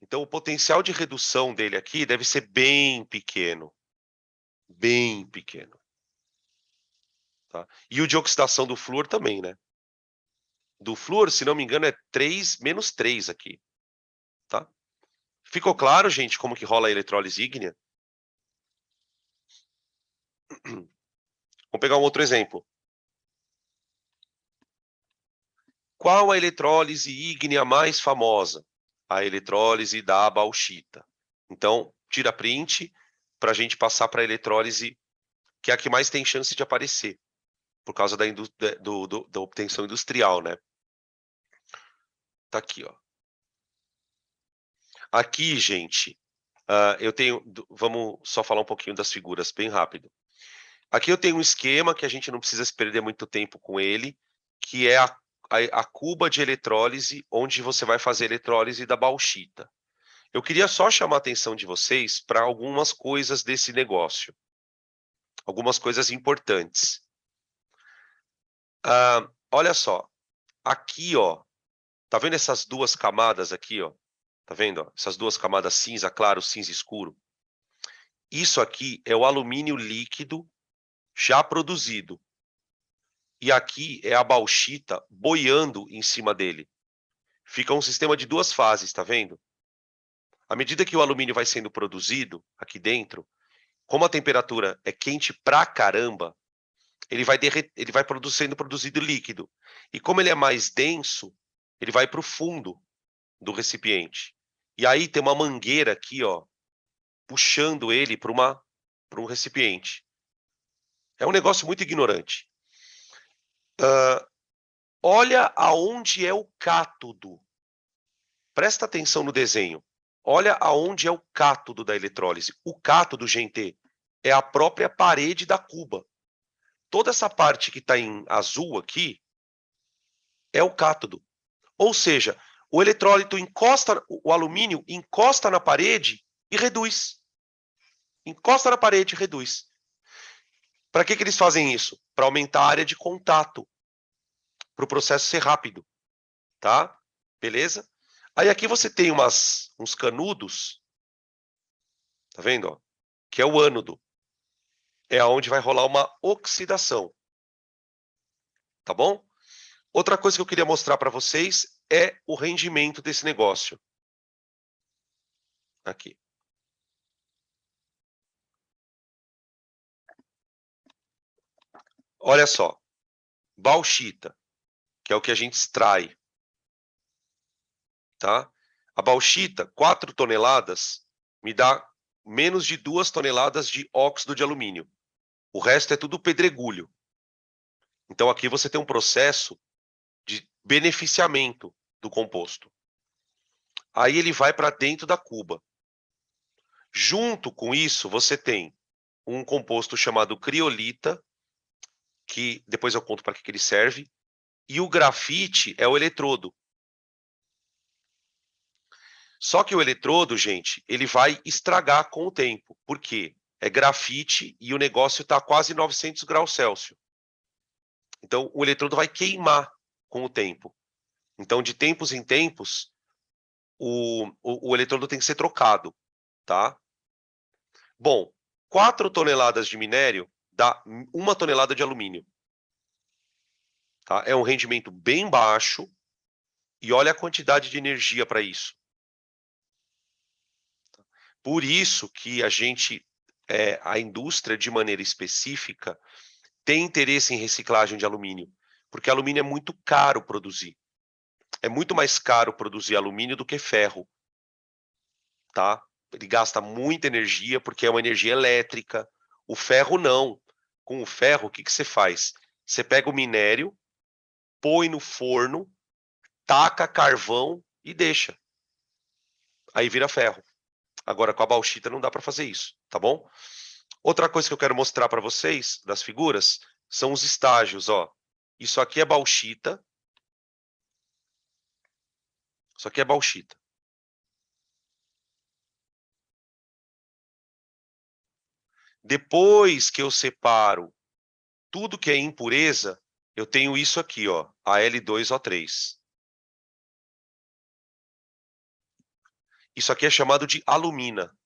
Então, o potencial de redução dele aqui deve ser bem pequeno. Bem pequeno. Tá? E o de oxidação do flúor também, né? Do flúor, se não me engano, é 3, menos 3 aqui. Tá? Ficou claro, gente, como que rola a eletrólise ígnea? Vamos pegar um outro exemplo. Qual a eletrólise ígnea mais famosa? A eletrólise da bauxita. Então, tira print para a gente passar para a eletrólise que é a que mais tem chance de aparecer, por causa da obtenção industrial, né? Tá aqui, ó. Aqui, gente, eu tenho... Vamos só falar um pouquinho das figuras, bem rápido. Aqui eu tenho um esquema que a gente não precisa se perder muito tempo com ele, que é a cuba de eletrólise, onde você vai fazer a eletrólise da bauxita. Eu queria só chamar a atenção de vocês para algumas coisas desse negócio. Algumas coisas importantes. Olha só. Aqui, ó. Tá vendo essas duas camadas aqui, ó? Tá vendo? Ó? Essas duas camadas cinza claro, cinza escuro. Isso aqui é o alumínio líquido já produzido. E aqui é a bauxita boiando em cima dele. Fica um sistema de duas fases, tá vendo? À medida que o alumínio vai sendo produzido aqui dentro, como a temperatura é quente pra caramba, ele vai sendo produzido líquido. E como ele é mais denso, ele vai para o fundo do recipiente. E aí tem uma mangueira aqui, ó, puxando ele para um recipiente. É um negócio muito ignorante. Olha aonde é o cátodo. Presta atenção no desenho. Olha aonde é o cátodo da eletrólise. O cátodo, gente, é a própria parede da cuba. Toda essa parte que está em azul aqui é o cátodo. Ou seja, o eletrólito encosta, o alumínio encosta na parede e reduz. Encosta na parede e reduz. Para que eles fazem isso? Para aumentar a área de contato, para o processo ser rápido, tá? Beleza? Aí aqui você tem uns canudos, tá vendo? Ó? Que é o ânodo. É onde vai rolar uma oxidação, tá bom? Outra coisa que eu queria mostrar para vocês é o rendimento desse negócio. Aqui. Olha só. Bauxita, que é o que a gente extrai. Tá? A bauxita, 4 toneladas, me dá menos de 2 toneladas de óxido de alumínio. O resto é tudo pedregulho. Então aqui você tem um processo de beneficiamento do composto. Aí ele vai para dentro da cuba. Junto com isso, você tem um composto chamado criolita, que depois eu conto para que ele serve, e o grafite é o eletrodo. Só que o eletrodo, gente, ele vai estragar com o tempo. Por quê? É grafite e o negócio está a quase 900 graus Celsius. Então, o eletrodo vai queimar com o tempo. Então, de tempos em tempos, o eletrodo tem que ser trocado, tá? Bom, 4 toneladas de minério dá 1 tonelada de alumínio. Tá? É um rendimento bem baixo e olha a quantidade de energia para isso. Por isso que a indústria, de maneira específica, tem interesse em reciclagem de alumínio, porque alumínio é muito caro produzir. É muito mais caro produzir alumínio do que ferro, tá? Ele gasta muita energia porque é uma energia elétrica. O ferro não. Com o ferro, o que você faz? Você pega o minério, põe no forno, taca carvão e deixa. Aí vira ferro. Agora, com a bauxita não dá para fazer isso, tá bom? Outra coisa que eu quero mostrar para vocês, das figuras, são os estágios, ó. Isso aqui é bauxita. Isso aqui é bauxita. Depois que eu separo tudo que é impureza, eu tenho isso aqui, ó, Al2O3. Isso aqui é chamado de alumina.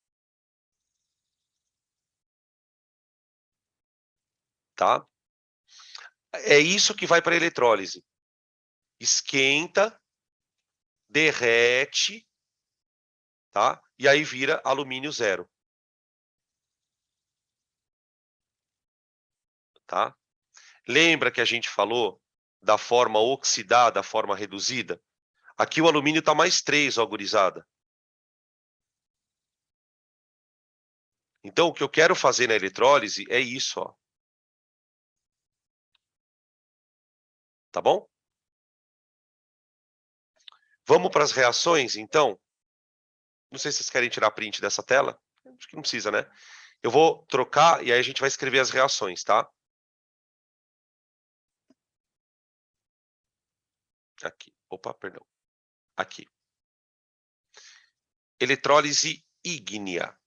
Tá? É isso que vai para a eletrólise. Esquenta, derrete, tá? E aí vira alumínio zero. Tá? Lembra que a gente falou da forma oxidada, da forma reduzida? Aqui o alumínio está mais 3, ó, gurizada. Então, o que eu quero fazer na eletrólise é isso, ó. Tá bom? Vamos para as reações, então? Não sei se vocês querem tirar print dessa tela. Acho que não precisa, né? Eu vou trocar e aí a gente vai escrever as reações, tá? Aqui. Opa, perdão. Aqui. Eletrólise ígnea.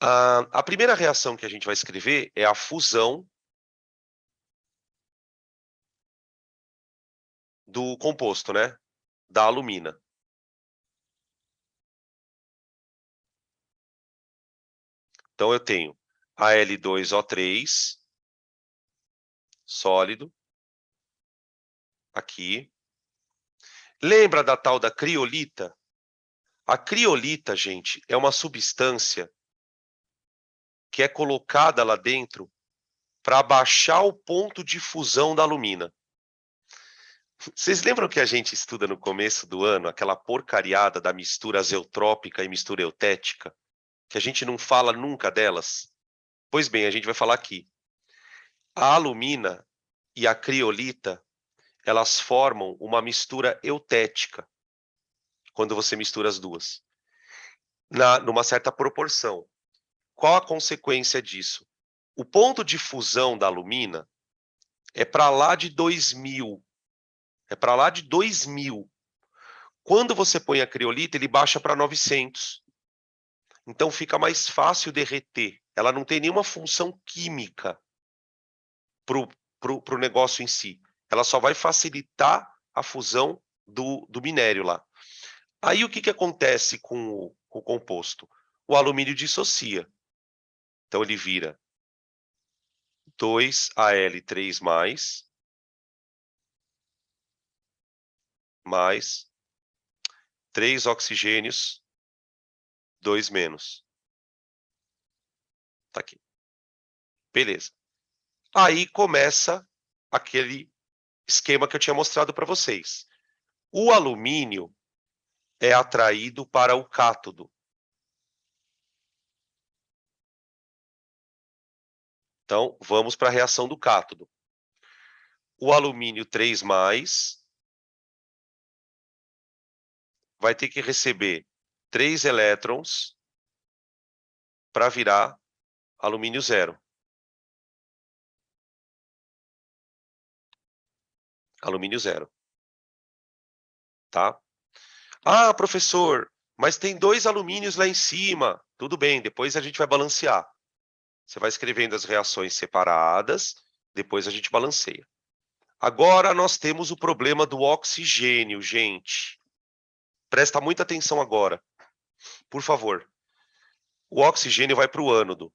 A primeira reação que a gente vai escrever é a fusão do composto, né? Da alumina. Então, eu tenho Al2O3, sólido, aqui. Lembra da tal da criolita? A criolita, gente, é uma substância que é colocada lá dentro para baixar o ponto de fusão da alumina. Vocês lembram que a gente estuda no começo do ano aquela porcariada da mistura azeotrópica e mistura eutética? Que a gente não fala nunca delas? Pois bem, a gente vai falar aqui. A alumina e a criolita, elas formam uma mistura eutética, quando você mistura as duas, numa certa proporção. Qual a consequência disso? O ponto de fusão da alumina é para lá de 2000. É para lá de 2000. Quando você põe a criolita, ele baixa para 900. Então fica mais fácil derreter. Ela não tem nenhuma função química pro negócio em si. Ela só vai facilitar a fusão do minério lá. Aí o que acontece com o composto? O alumínio dissocia. Então ele vira 2Al3+, mais 3 oxigênios, 2 menos. Tá aqui. Beleza. Aí começa aquele esquema que eu tinha mostrado para vocês. O alumínio é atraído para o cátodo. Então, vamos para a reação do cátodo. O alumínio 3+, vai ter que receber 3 elétrons para virar alumínio zero. Alumínio zero. Tá? Ah, professor, mas tem 2 alumínios lá em cima. Tudo bem, depois a gente vai balancear. Você vai escrevendo as reações separadas Depois a gente balanceia. Agora nós temos o problema do oxigênio, gente. Presta muita atenção agora, por favor. O oxigênio vai para o ânodo.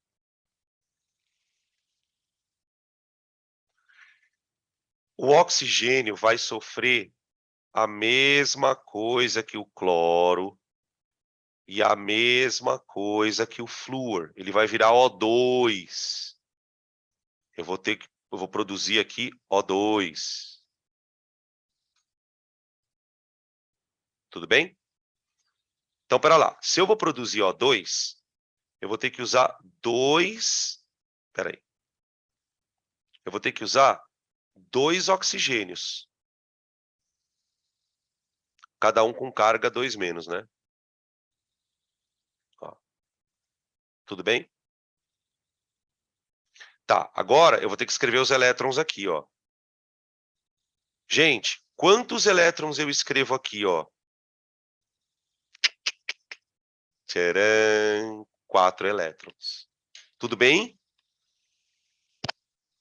O oxigênio vai sofrer a mesma coisa que o cloro e a mesma coisa que o flúor. Ele vai virar O2. Eu vou produzir aqui O2. Tudo bem? Então, pera lá. Se eu vou produzir O2, eu vou ter que usar eu vou ter que usar 2 oxigênios. Cada um com carga 2 menos, né? Ó. Tudo bem? Tá, agora eu vou ter que escrever os elétrons aqui, ó. Gente, quantos elétrons eu escrevo aqui, ó? Tcharam! 4 elétrons. Tudo bem?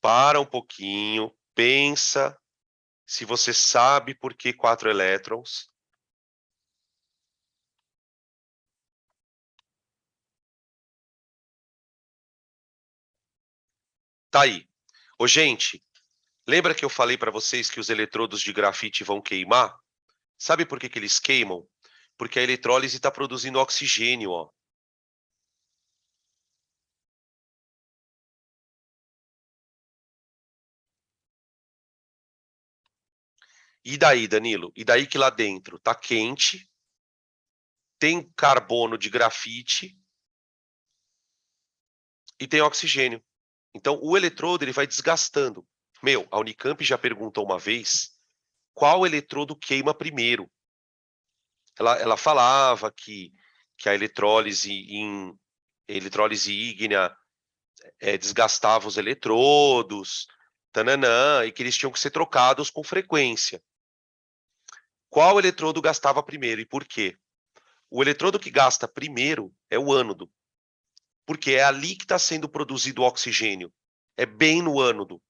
Para um pouquinho, pensa se você sabe por que 4 elétrons. Tá aí. Ô, gente, lembra que eu falei para vocês que os eletrodos de grafite vão queimar? Sabe por que eles queimam? Porque a eletrólise está produzindo oxigênio, ó. E daí, Danilo? E daí que lá dentro tá quente, tem carbono de grafite e tem oxigênio. Então, o eletrodo ele vai desgastando. Meu, a Unicamp já perguntou uma vez qual eletrodo queima primeiro. Ela falava que a eletrólise ígnea desgastava os eletrodos, tananã, e que eles tinham que ser trocados com frequência. Qual eletrodo gastava primeiro e por quê? O eletrodo que gasta primeiro é o ânodo, porque é ali que está sendo produzido o oxigênio. É bem no ânodo.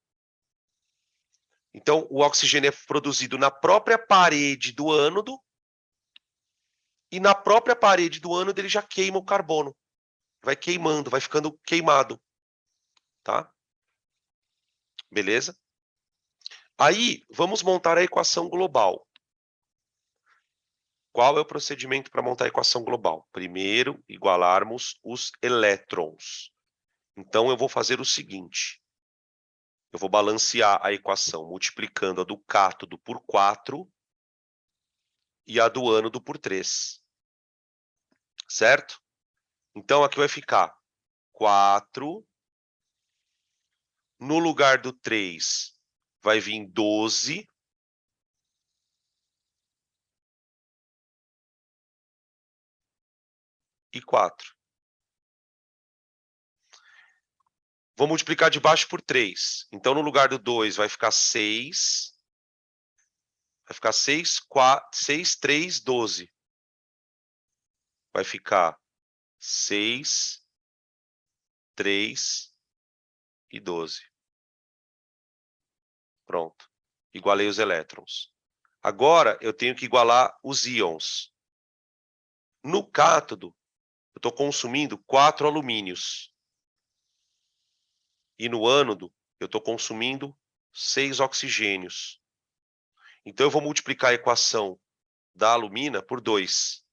Então, o oxigênio é produzido na própria parede do ânodo, e na própria parede do ânodo ele já queima o carbono. Vai queimando, vai ficando queimado. Tá? Beleza? Aí, vamos montar a equação global. Qual é o procedimento para montar a equação global? Primeiro, igualarmos os elétrons. Então, eu vou fazer o seguinte. Eu vou balancear a equação multiplicando a do cátodo por 4 e a do ânodo por 3. Certo? Então, aqui vai ficar 4. No lugar do 3, vai vir 12. E 4. Vou multiplicar de baixo por 3. Então, no lugar do 2, vai ficar 6. Vai ficar 6, 3, 12. Vai ficar 6, 3 e 12. Pronto. Igualei os elétrons. Agora, eu tenho que igualar os íons. No cátodo, eu estou consumindo 4 alumínios. E no ânodo, eu estou consumindo 6 oxigênios. Então, eu vou multiplicar a equação da alumina por 2.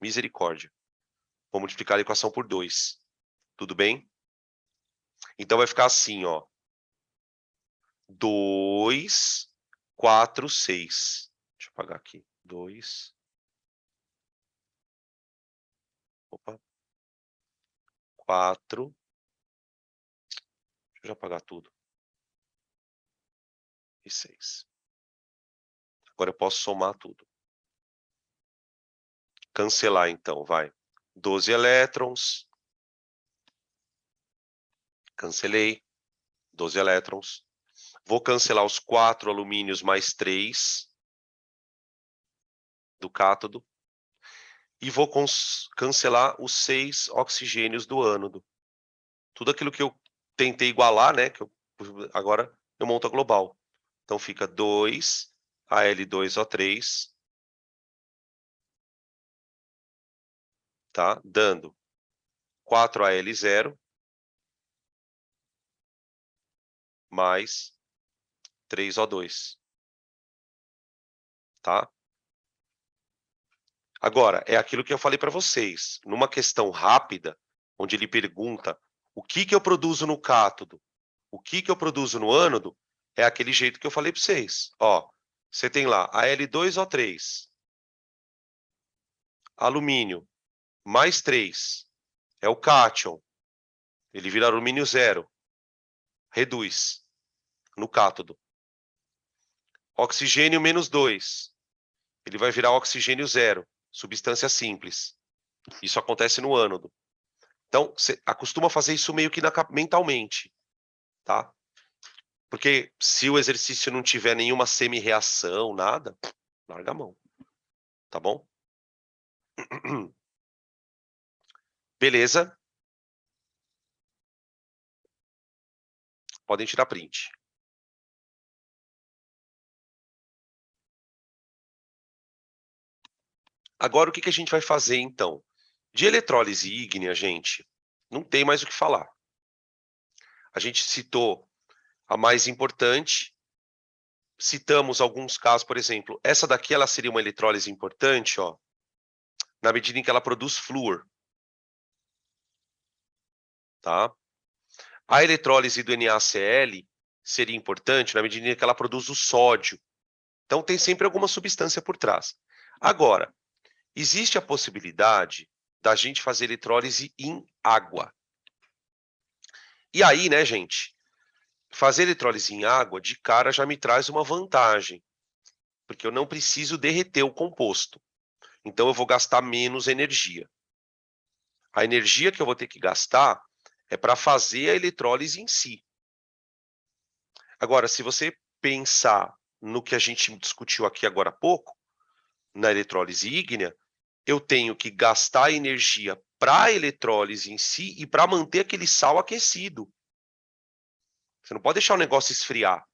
Misericórdia. Vou multiplicar a equação por 2. Tudo bem? Então, vai ficar assim, ó. 2, 4, 6. Deixa eu apagar aqui. 2. Opa. 4. Deixa eu já apagar tudo. E 6. Agora eu posso somar tudo. Cancelar, então, vai. 12 elétrons. Cancelei. 12 elétrons. Vou cancelar os 4 alumínios mais 3 do cátodo. E vou cancelar os 6 oxigênios do ânodo. Tudo aquilo que eu tentei igualar, né? Agora eu monto a global. Então fica 2 Al2O3, tá? Dando 4Al0 mais 3O2, tá? Agora, é aquilo que eu falei para vocês. Numa questão rápida, onde ele pergunta o que eu produzo no cátodo, o que eu produzo no ânodo, é aquele jeito que eu falei para vocês. Ó, você tem lá Al2O3, alumínio, mais 3, é o cátion, ele vira alumínio 0, reduz no cátodo. Oxigênio menos 2, ele vai virar oxigênio 0, substância simples. Isso acontece no ânodo. Então, você acostuma fazer isso meio que mentalmente, tá? Porque se o exercício não tiver nenhuma semi-reação, nada, larga a mão, tá bom? Beleza? Podem tirar print. Agora, o que a gente vai fazer, então? De eletrólise ígnea, gente, não tem mais o que falar. A gente citou a mais importante, citamos alguns casos, por exemplo, essa daqui ela seria uma eletrólise importante, ó, na medida em que ela produz flúor, tá? A eletrólise do NaCl seria importante na medida em que ela produz o sódio. Então, tem sempre alguma substância por trás. Agora, existe a possibilidade da gente fazer eletrólise em água. E aí, né, gente, fazer eletrólise em água, de cara, já me traz uma vantagem, porque eu não preciso derreter o composto. Então, eu vou gastar menos energia. A energia que eu vou ter que gastar é para fazer a eletrólise em si. Agora, se você pensar no que a gente discutiu aqui agora há pouco, na eletrólise ígnea, eu tenho que gastar energia para a eletrólise em si e para manter aquele sal aquecido. Você não pode deixar o negócio esfriar.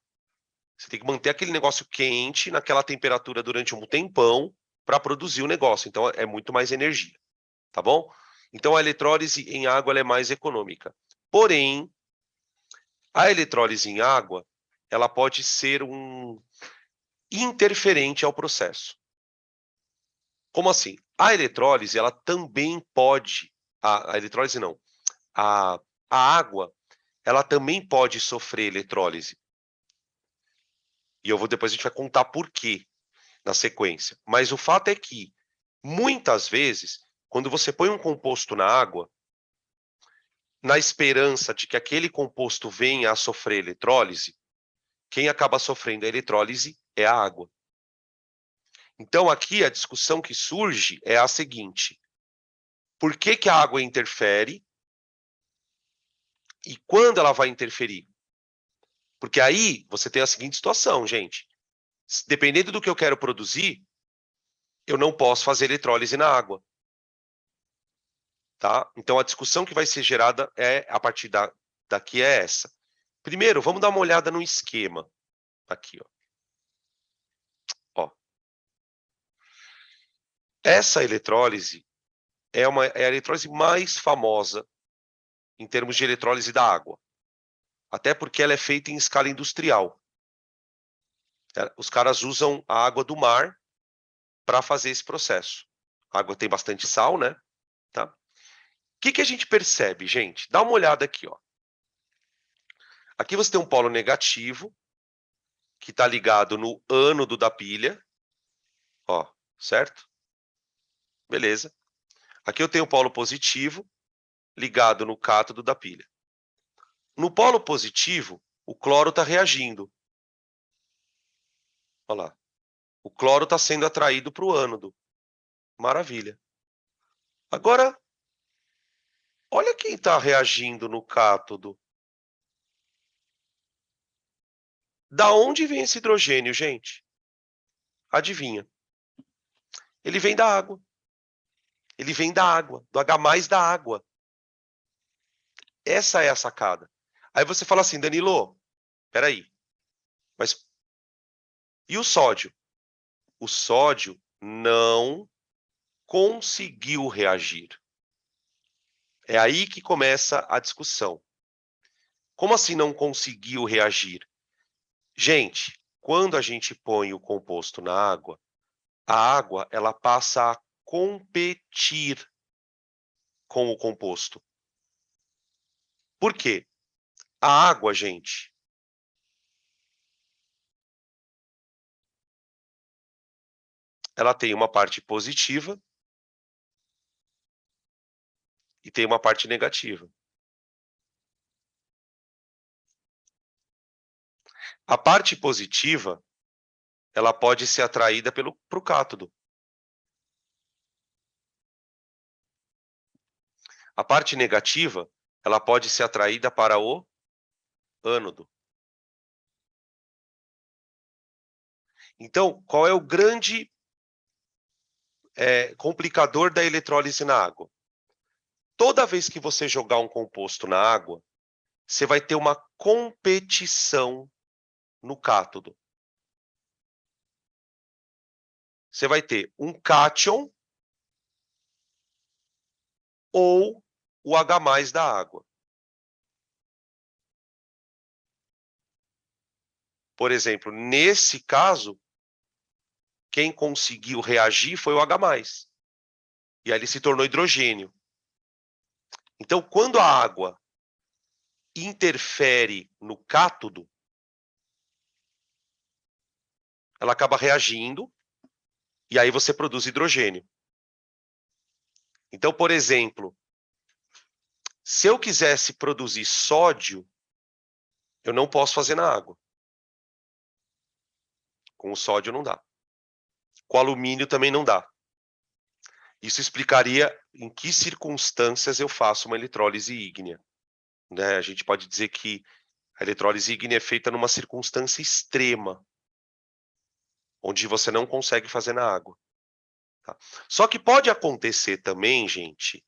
Você tem que manter aquele negócio quente naquela temperatura durante um tempão para produzir o negócio. Então, é muito mais energia, tá bom? Então, a eletrólise em água ela é mais econômica. Porém, a eletrólise em água, ela pode ser um interferente ao processo. Como assim? A eletrólise, ela também pode, a eletrólise não, a água, ela também pode sofrer eletrólise. E depois a gente vai contar por quê na sequência. Mas o fato é que, muitas vezes, quando você põe um composto na água, na esperança de que aquele composto venha a sofrer eletrólise, quem acaba sofrendo a eletrólise é a água. Então, aqui, a discussão que surge é a seguinte: por que a água interfere e quando ela vai interferir? Porque aí você tem a seguinte situação, gente. Dependendo do que eu quero produzir, eu não posso fazer eletrólise na água. Tá? Então, a discussão que vai ser gerada a partir daqui é essa. Primeiro, vamos dar uma olhada no esquema. Aqui, ó. Essa eletrólise é a eletrólise mais famosa em termos de eletrólise da água. Até porque ela é feita em escala industrial. Os caras usam a água do mar para fazer esse processo. A água tem bastante sal, né? Tá? O que a gente percebe, gente? Dá uma olhada aqui, ó. Aqui você tem um polo negativo, que está ligado no ânodo da pilha, ó, certo? Beleza. Aqui eu tenho o polo positivo, ligado no cátodo da pilha. No polo positivo, o cloro está reagindo. Olha lá. O cloro está sendo atraído para o ânodo. Maravilha. Agora, olha quem está reagindo no cátodo. Da onde vem esse hidrogênio, gente? Adivinha? Ele vem da água. Ele vem da água, do H+ da água. Essa é a sacada. Aí você fala assim, Danilo, peraí, mas e o sódio? O sódio não conseguiu reagir. É aí que começa a discussão. Como assim não conseguiu reagir? Gente, quando a gente põe o composto na água, a água ela passa a competir com o composto. Por quê? A água, gente, ela tem uma parte positiva e tem uma parte negativa. A parte positiva, ela pode ser atraída pro cátodo. A parte negativa, ela pode ser atraída para o ânodo. Então, qual é o grande complicador da eletrólise na água? Toda vez que você jogar um composto na água, você vai ter uma competição no cátodo. Você vai ter um cátion ou o H+ da água. Por exemplo, nesse caso, quem conseguiu reagir foi o H+. E aí ele se tornou hidrogênio. Então, quando a água interfere no cátodo, ela acaba reagindo e aí você produz hidrogênio. Então, por exemplo, se eu quisesse produzir sódio, eu não posso fazer na água. Com o sódio não dá. Com o alumínio também não dá. Isso explicaria em que circunstâncias eu faço uma eletrólise ígnea. Né? A gente pode dizer que a eletrólise ígnea é feita numa circunstância extrema, onde você não consegue fazer na água. Tá? Só que pode acontecer também, gente,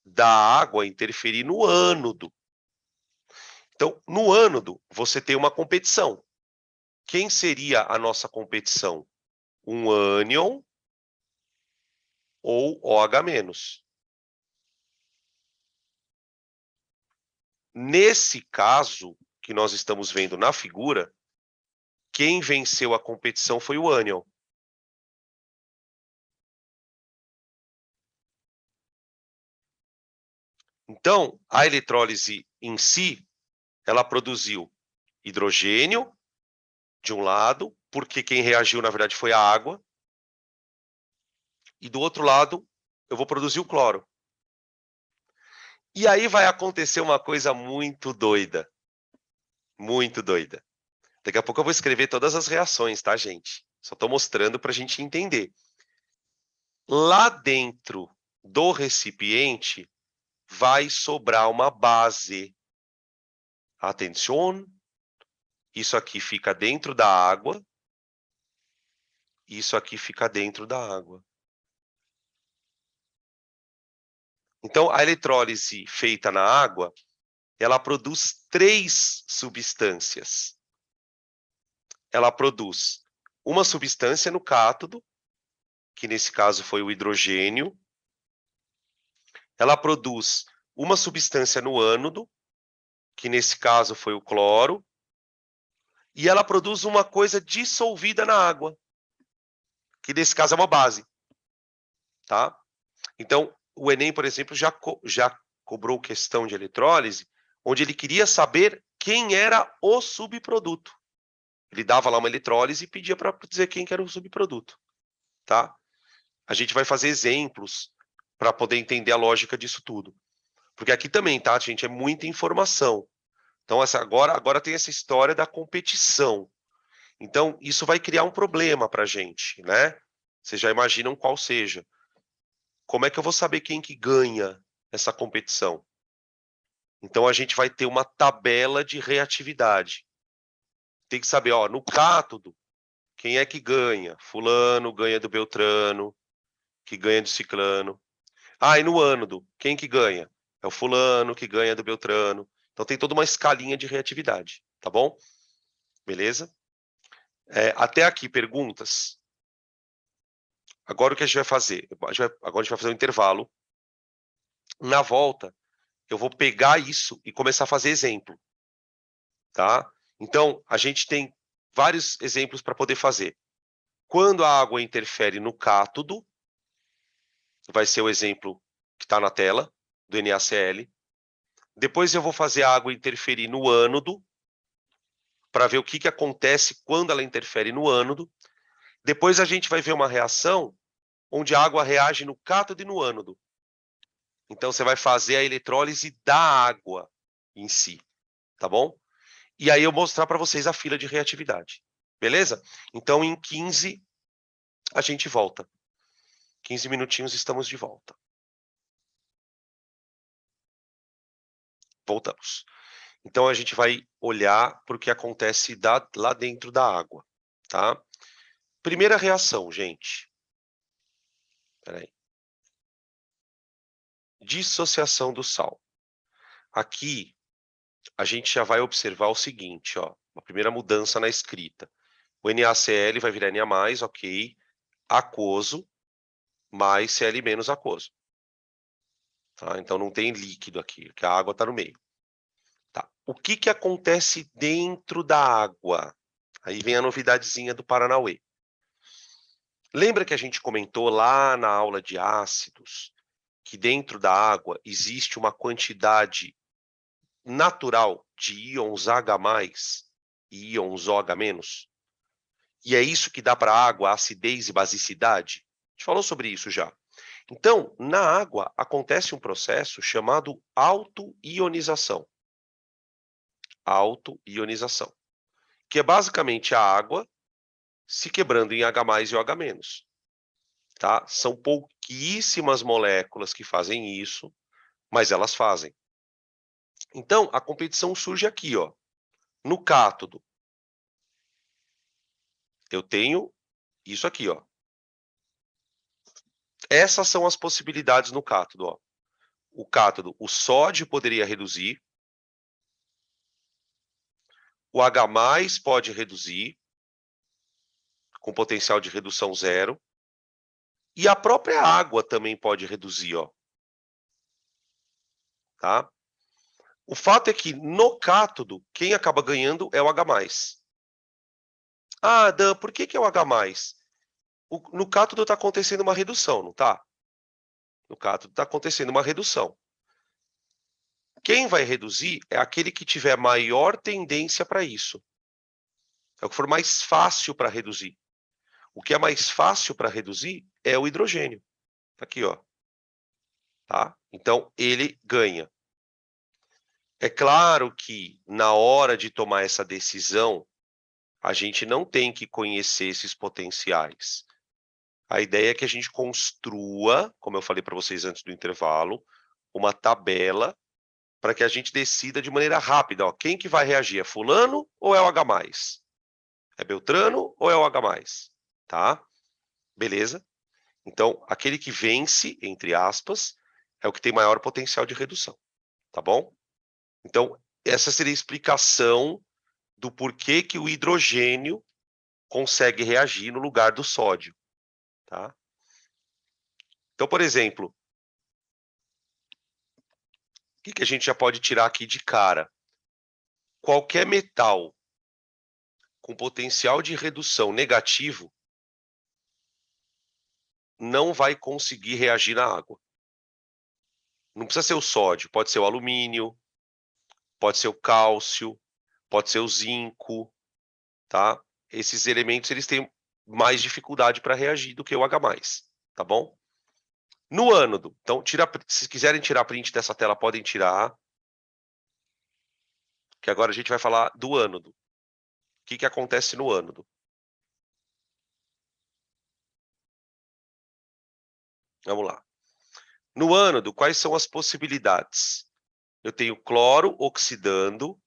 da água interferir no ânodo. Então, no ânodo, você tem uma competição. Quem seria a nossa competição? Um ânion ou OH-. Nesse caso, que nós estamos vendo na figura, quem venceu a competição foi o ânion. Então, a eletrólise em si, ela produziu hidrogênio de um lado, porque quem reagiu, na verdade, foi a água. E do outro lado, eu vou produzir o cloro. E aí vai acontecer uma coisa muito doida. Muito doida. Daqui a pouco eu vou escrever todas as reações, tá, gente? Só estou mostrando para a gente entender. Lá dentro do recipiente vai sobrar uma base. Atenção. Isso aqui fica dentro da água. Isso aqui fica dentro da água. Então, a eletrólise feita na água, ela produz 3 substâncias. Ela produz uma substância no cátodo, que nesse caso foi o hidrogênio. Ela produz uma substância no ânodo, que nesse caso foi o cloro. E ela produz uma coisa dissolvida na água, que nesse caso é uma base. Tá? Então, o Enem, por exemplo, já cobrou questão de eletrólise, onde ele queria saber quem era o subproduto. Ele dava lá uma eletrólise e pedia para dizer quem que era o subproduto. Tá? A gente vai fazer exemplos para poder entender a lógica disso tudo. Porque aqui também, tá, gente, é muita informação. Então, agora tem essa história da competição. Então, isso vai criar um problema para a gente, né? Vocês já imaginam qual seja. Como é que eu vou saber quem que ganha essa competição? Então, a gente vai ter uma tabela de reatividade. Tem que saber, ó, no cátodo, quem é que ganha? Fulano ganha do Beltrano, que ganha do Ciclano. Ah, e no ânodo, quem que ganha? é o fulano que ganha do Beltrano. Então tem toda uma escalinha de reatividade, tá bom? Beleza? Até aqui, perguntas? Agora o que a gente vai fazer? Agora a gente vai fazer um intervalo. Na volta, eu vou pegar isso e começar a fazer exemplo, tá? Então, a gente tem vários exemplos para poder fazer. Quando a água interfere no cátodo, vai ser o exemplo que está na tela, do NaCl. Depois eu vou fazer a água interferir no ânodo, para ver o que acontece quando ela interfere no ânodo. Depois a gente vai ver uma reação onde a água reage no cátodo e no ânodo. Então, você vai fazer a eletrólise da água em si, tá bom? E aí eu mostrar para vocês a fila de reatividade, beleza? Então, em 15, a gente volta. 15 minutinhos, estamos de volta. Voltamos. Então, a gente vai olhar para o que acontece lá dentro da água, tá? Primeira reação, gente. Peraí. Dissociação do sal. Aqui, a gente já vai observar o seguinte, ó. Uma primeira mudança na escrita. O NaCl vai virar Na+, ok. Aquoso, mais Cl menos aquoso. Tá? Então, não tem líquido aqui, porque a água está no meio. Tá. O que acontece dentro da água? Aí vem a novidadezinha do Paranauê. Lembra que a gente comentou lá na aula de ácidos que dentro da água existe uma quantidade natural de íons H+, e íons OH-? E é isso que dá para a água acidez e basicidade? A gente falou sobre isso já. Então, na água, acontece um processo chamado autoionização. Autoionização. Que é basicamente a água se quebrando em H+ e OH-. Tá? São pouquíssimas moléculas que fazem isso, mas elas fazem. Então, a competição surge aqui, ó. No cátodo, eu tenho isso aqui, ó. Essas são as possibilidades no cátodo, ó. O cátodo, o sódio poderia reduzir, o H+ pode reduzir, com potencial de redução 0, e a própria água também pode reduzir, ó. Tá? O fato é que no cátodo, quem acaba ganhando é o H+. Ah, Dan, por que é o H+? No cátodo está acontecendo uma redução, não está? No cátodo está acontecendo uma redução. Quem vai reduzir é aquele que tiver maior tendência para isso. É o que for mais fácil para reduzir. O que é mais fácil para reduzir é o hidrogênio. Tá aqui, ó. Tá? Então, ele ganha. É claro que, na hora de tomar essa decisão, a gente não tem que conhecer esses potenciais. A ideia é que a gente construa, como eu falei para vocês antes do intervalo, uma tabela para que a gente decida de maneira rápida, ó, quem que vai reagir, é fulano ou é o H+? É Beltrano ou é o H+? Tá? Beleza? Então, aquele que vence, entre aspas, é o que tem maior potencial de redução, tá bom? Então, essa seria a explicação do porquê que o hidrogênio consegue reagir no lugar do sódio, tá? Então, por exemplo, o que a gente já pode tirar aqui de cara? Qualquer metal com potencial de redução negativo não vai conseguir reagir na água. Não precisa ser o sódio, pode ser o alumínio, pode ser o cálcio, pode ser o zinco, tá? Esses elementos eles têm mais dificuldade para reagir do que o H+, tá bom? No ânodo, então, se quiserem tirar print dessa tela, podem tirar. Que agora a gente vai falar do ânodo. O que acontece no ânodo? Vamos lá. No ânodo, quais são as possibilidades? Eu tenho cloro oxidando,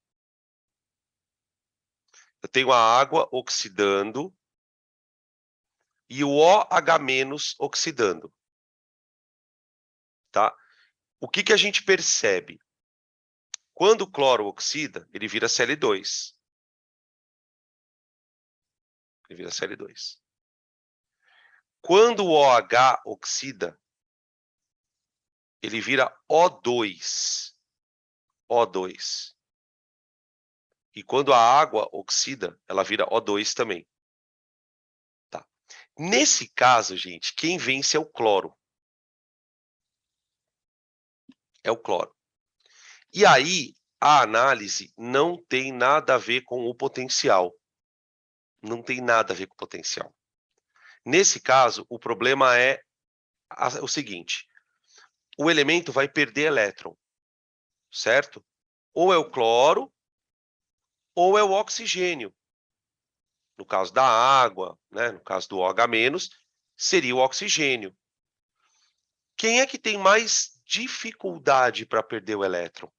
eu tenho a água oxidando e o OH- oxidando. Tá? O que a gente percebe? Quando o cloro oxida, ele vira Cl2. Ele vira Cl2. Quando o OH oxida, ele vira O2. O2. E quando a água oxida, ela vira O2 também. Tá. Nesse caso, gente, quem vence é o cloro. É o cloro. E aí, a análise não tem nada a ver com o potencial. Não tem nada a ver com o potencial. Nesse caso, o problema é o seguinte: o elemento vai perder elétron, certo? Ou é o cloro, ou é o oxigênio. No caso da água, né, no caso do OH-, seria o oxigênio. Quem é que tem mais dificuldade para perder o elétron?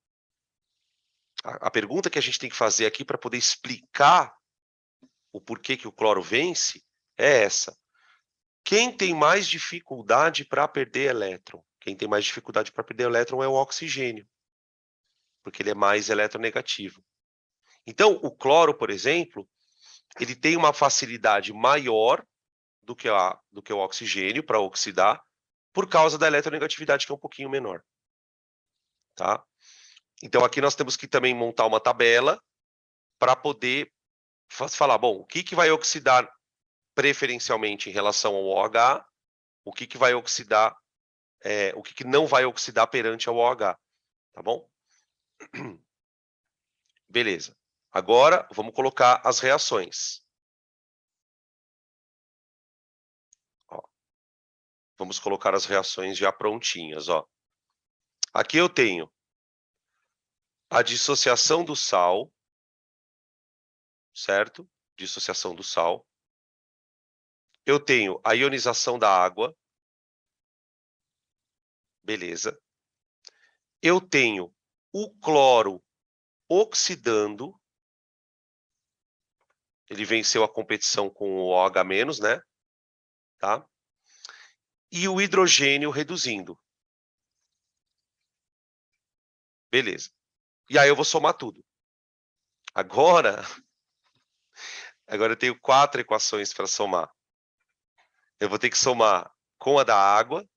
A pergunta que a gente tem que fazer aqui para poder explicar o porquê que o cloro vence é essa. Quem tem mais dificuldade para perder elétron? Quem tem mais dificuldade para perder elétron é o oxigênio, porque ele é mais eletronegativo. Então, o cloro, por exemplo, ele tem uma facilidade maior do que o oxigênio para oxidar, por causa da eletronegatividade, que é um pouquinho menor. Tá? Então, aqui nós temos que também montar uma tabela para poder falar, bom, o que vai oxidar preferencialmente em relação ao OH, o que vai oxidar, o que não vai oxidar perante ao OH, tá bom? Beleza. Agora, vamos colocar as reações. Ó, vamos colocar as reações já prontinhas, ó. Aqui eu tenho a dissociação do sal, certo? Dissociação do sal. Eu tenho a ionização da água. Beleza. Eu tenho o cloro oxidando. Ele venceu a competição com o OH-, né? Tá? E o hidrogênio reduzindo. Beleza. E aí eu vou somar tudo. Agora eu tenho 4 equações para somar. Eu vou ter que somar com a da água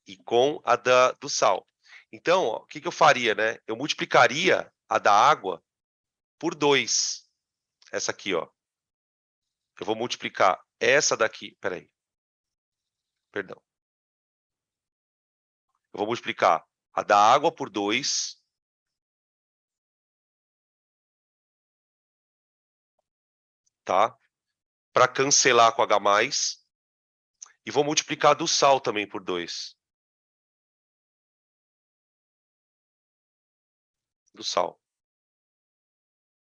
e com a do sal. Então, ó, o que eu faria, né? Eu multiplicaria a da água por 2. Essa aqui, ó. Eu vou multiplicar essa daqui. Peraí. Perdão. Eu vou multiplicar a da água por 2. Tá? Para cancelar com H+. E vou multiplicar a do sal também por 2. Do sal.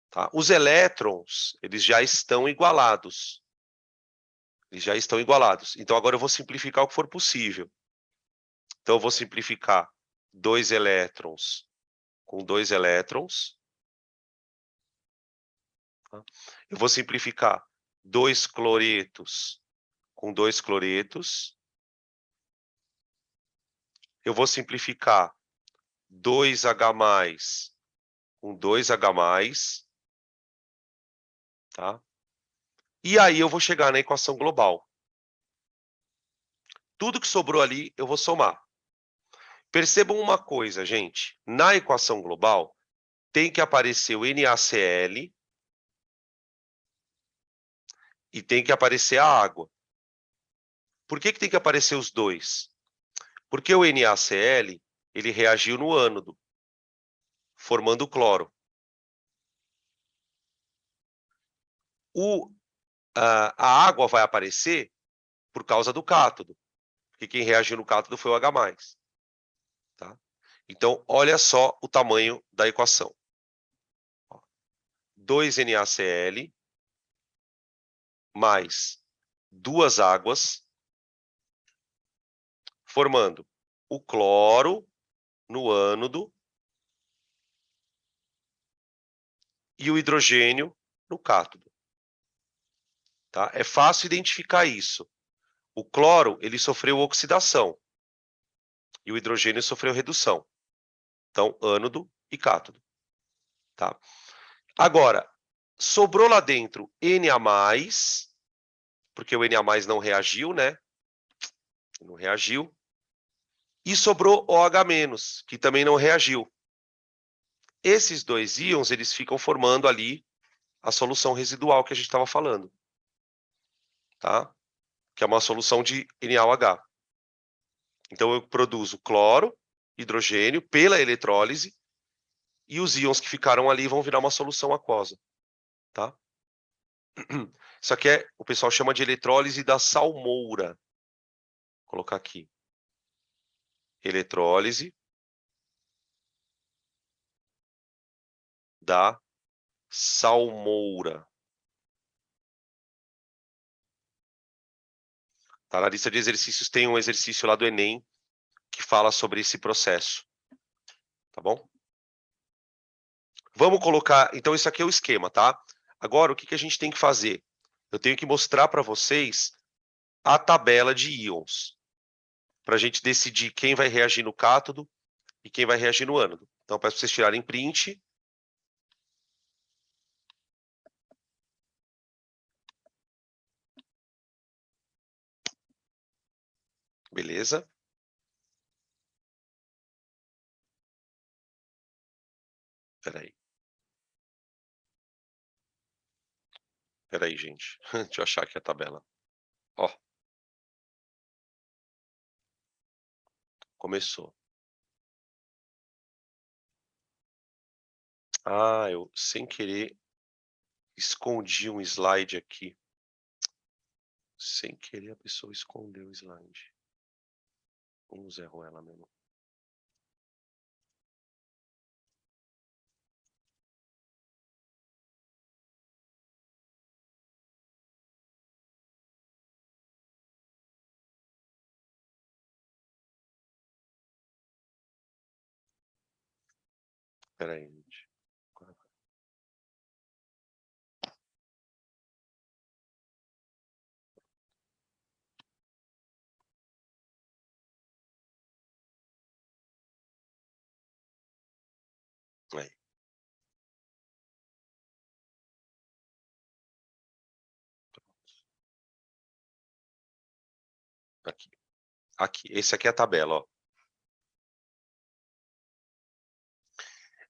Tá? Os elétrons, eles já estão igualados. Eles já estão igualados. Então, agora eu vou simplificar o que for possível. Então, eu vou simplificar 2 elétrons com 2 elétrons. Tá? Eu vou simplificar 2 cloretos com 2 cloretos. Eu vou simplificar 2H+ com 2H+. Tá? E aí eu vou chegar na equação global. Tudo que sobrou ali, eu vou somar. Percebam uma coisa, gente. Na equação global, tem que aparecer o NaCl e tem que aparecer a água. Por que tem que aparecer os dois? Porque o NaCl, ele reagiu no ânodo, formando o cloro. A água vai aparecer por causa do cátodo, porque quem reagiu no cátodo foi o H+. Tá? Então, olha só o tamanho da equação. 2 NaCl mais 2 águas, formando o cloro no ânodo e o hidrogênio no cátodo. Tá? É fácil identificar isso. O cloro, ele sofreu oxidação. e o hidrogênio sofreu redução. Então, ânodo e cátodo, tá? Agora, sobrou lá dentro Na+, porque o Na+ não reagiu, né? Não reagiu. E sobrou OH-, que também não reagiu. Esses dois íons, eles ficam formando ali a solução residual que a gente estava falando, tá? Que é uma solução de NaOH. Então, eu produzo cloro, hidrogênio, pela eletrólise, e os íons que ficaram ali vão virar uma solução aquosa, tá? Isso aqui o pessoal chama de eletrólise da salmoura. Vou colocar aqui. Eletrólise da salmoura. Tá na lista de exercícios, tem um exercício lá do Enem que fala sobre esse processo. Tá bom? Vamos colocar... Então, isso aqui é o esquema, tá? Agora, o que a gente tem que fazer? Eu tenho que mostrar para vocês a tabela de íons, para a gente decidir quem vai reagir no cátodo e quem vai reagir no ânodo. Então, peço para vocês tirarem print. Beleza? Espera aí. Espera aí, gente. Deixa eu achar aqui a tabela. Ó. Começou. Ah, eu, sem querer, escondi um slide aqui. Sem querer, a pessoa escondeu o slide. Vamos errar ela mesmo. Espera aí, gente. Aí. Aqui. Aqui. Esse aqui é a tabela, ó.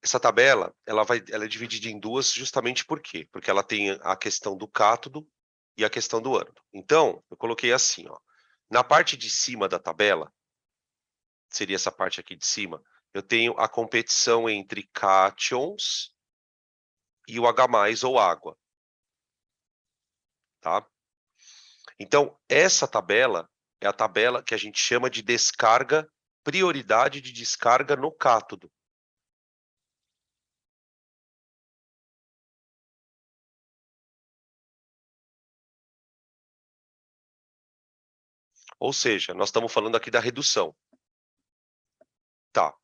Essa tabela, ela é dividida em duas justamente por quê? Porque ela tem a questão do cátodo e a questão do ânodo. Então, eu coloquei assim, ó. Na parte de cima da tabela, seria essa parte aqui de cima, eu tenho a competição entre cátions e o H+ ou água, tá? Então, essa tabela é a tabela que a gente chama de descarga, prioridade de descarga no cátodo. Ou seja, nós estamos falando aqui da redução. Tá.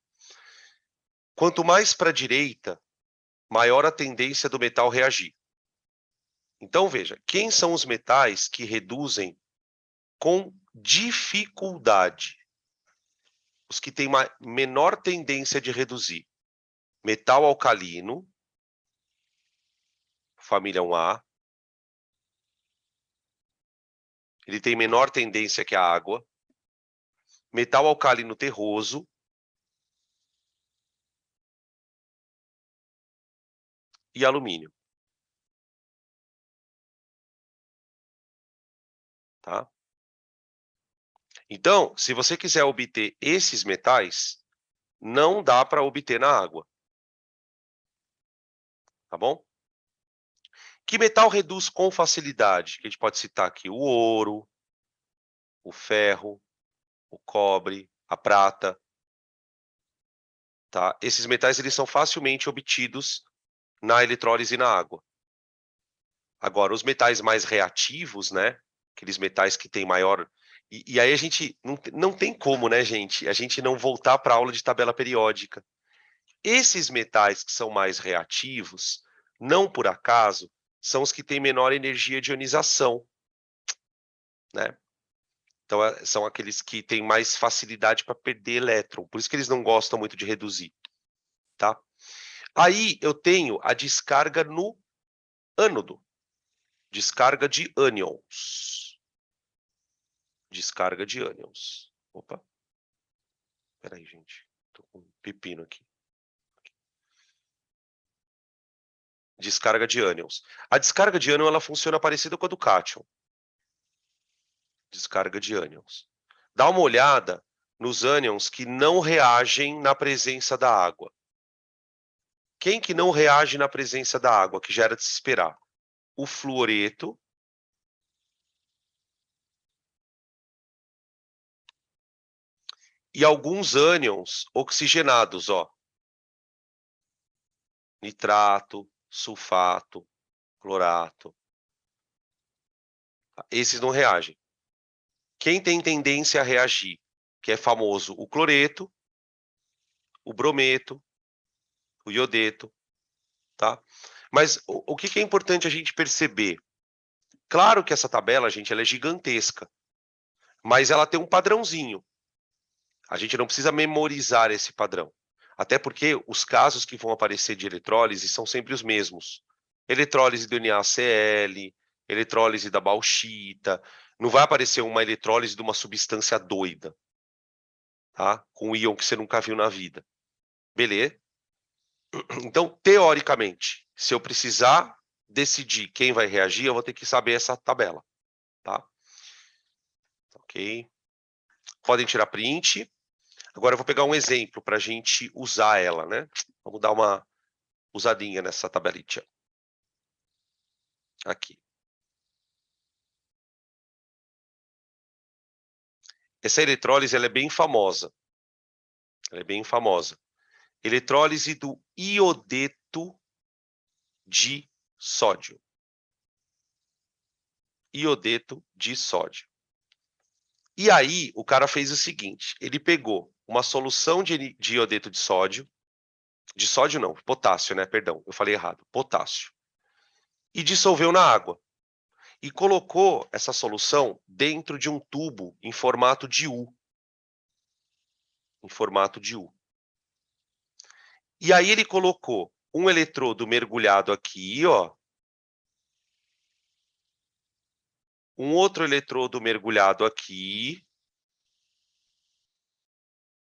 Quanto mais para a direita, maior a tendência do metal reagir. Então, veja, quem são os metais que reduzem com dificuldade? Os que têm menor tendência de reduzir. Metal alcalino, família 1A. Ele tem menor tendência que a água. Metal alcalino terroso. E alumínio. Tá? Então, se você quiser obter esses metais, não dá para obter na água. Tá bom? Que metal reduz com facilidade? Que a gente pode citar aqui o ouro, o ferro, o cobre, a prata. Tá? Esses metais eles são facilmente obtidos na eletrólise na água. Agora, os metais mais reativos, né? Aqueles metais que têm maior... E aí a gente... Não tem como, né, gente? A gente não voltar para a aula de tabela periódica. Esses metais que são mais reativos, não por acaso, são os que têm menor energia de ionização, né? Então, são aqueles que têm mais facilidade para perder elétron. Por isso que eles não gostam muito de reduzir, tá? Aí eu tenho a descarga no ânodo. Descarga de ânions. Descarga de ânions. Opa. Espera aí, gente. Tô com um pepino aqui. Descarga de ânions. A descarga de ânion, ela funciona parecida com a do cátion. Descarga de ânions. Dá uma olhada nos ânions que não reagem na presença da água. Quem que não reage na presença da água, que já era de se esperar? O fluoreto e alguns ânions oxigenados, ó. Nitrato, sulfato, clorato. Esses não reagem. Quem tem tendência a reagir, que é famoso o cloreto, o brometo, o iodeto, tá? Mas o que é importante a gente perceber? Claro que essa tabela, gente, ela é gigantesca, mas ela tem um padrãozinho. A gente não precisa memorizar esse padrão. Até porque os casos que vão aparecer de eletrólise são sempre os mesmos. Eletrólise do NaCl, eletrólise da bauxita. Não vai aparecer uma eletrólise de uma substância doida, tá? Com íon que você nunca viu na vida. Beleza? Então, teoricamente, se eu precisar decidir quem vai reagir, eu vou ter que saber essa tabela, tá? Ok. Podem tirar print. Agora eu vou pegar um exemplo para a gente usar ela, né? Vamos dar uma usadinha nessa tabelita. Aqui. Essa eletrólise ela é bem famosa. Ela é bem famosa. Eletrólise do iodeto de sódio. Iodeto de sódio. E aí, o cara fez o seguinte, ele pegou uma solução de iodeto de sódio não, potássio, né, perdão, eu falei errado, potássio, e dissolveu na água. E colocou essa solução dentro de um tubo em formato de U. Em formato de U. E aí ele colocou um eletrodo mergulhado aqui, ó. Um outro eletrodo mergulhado aqui.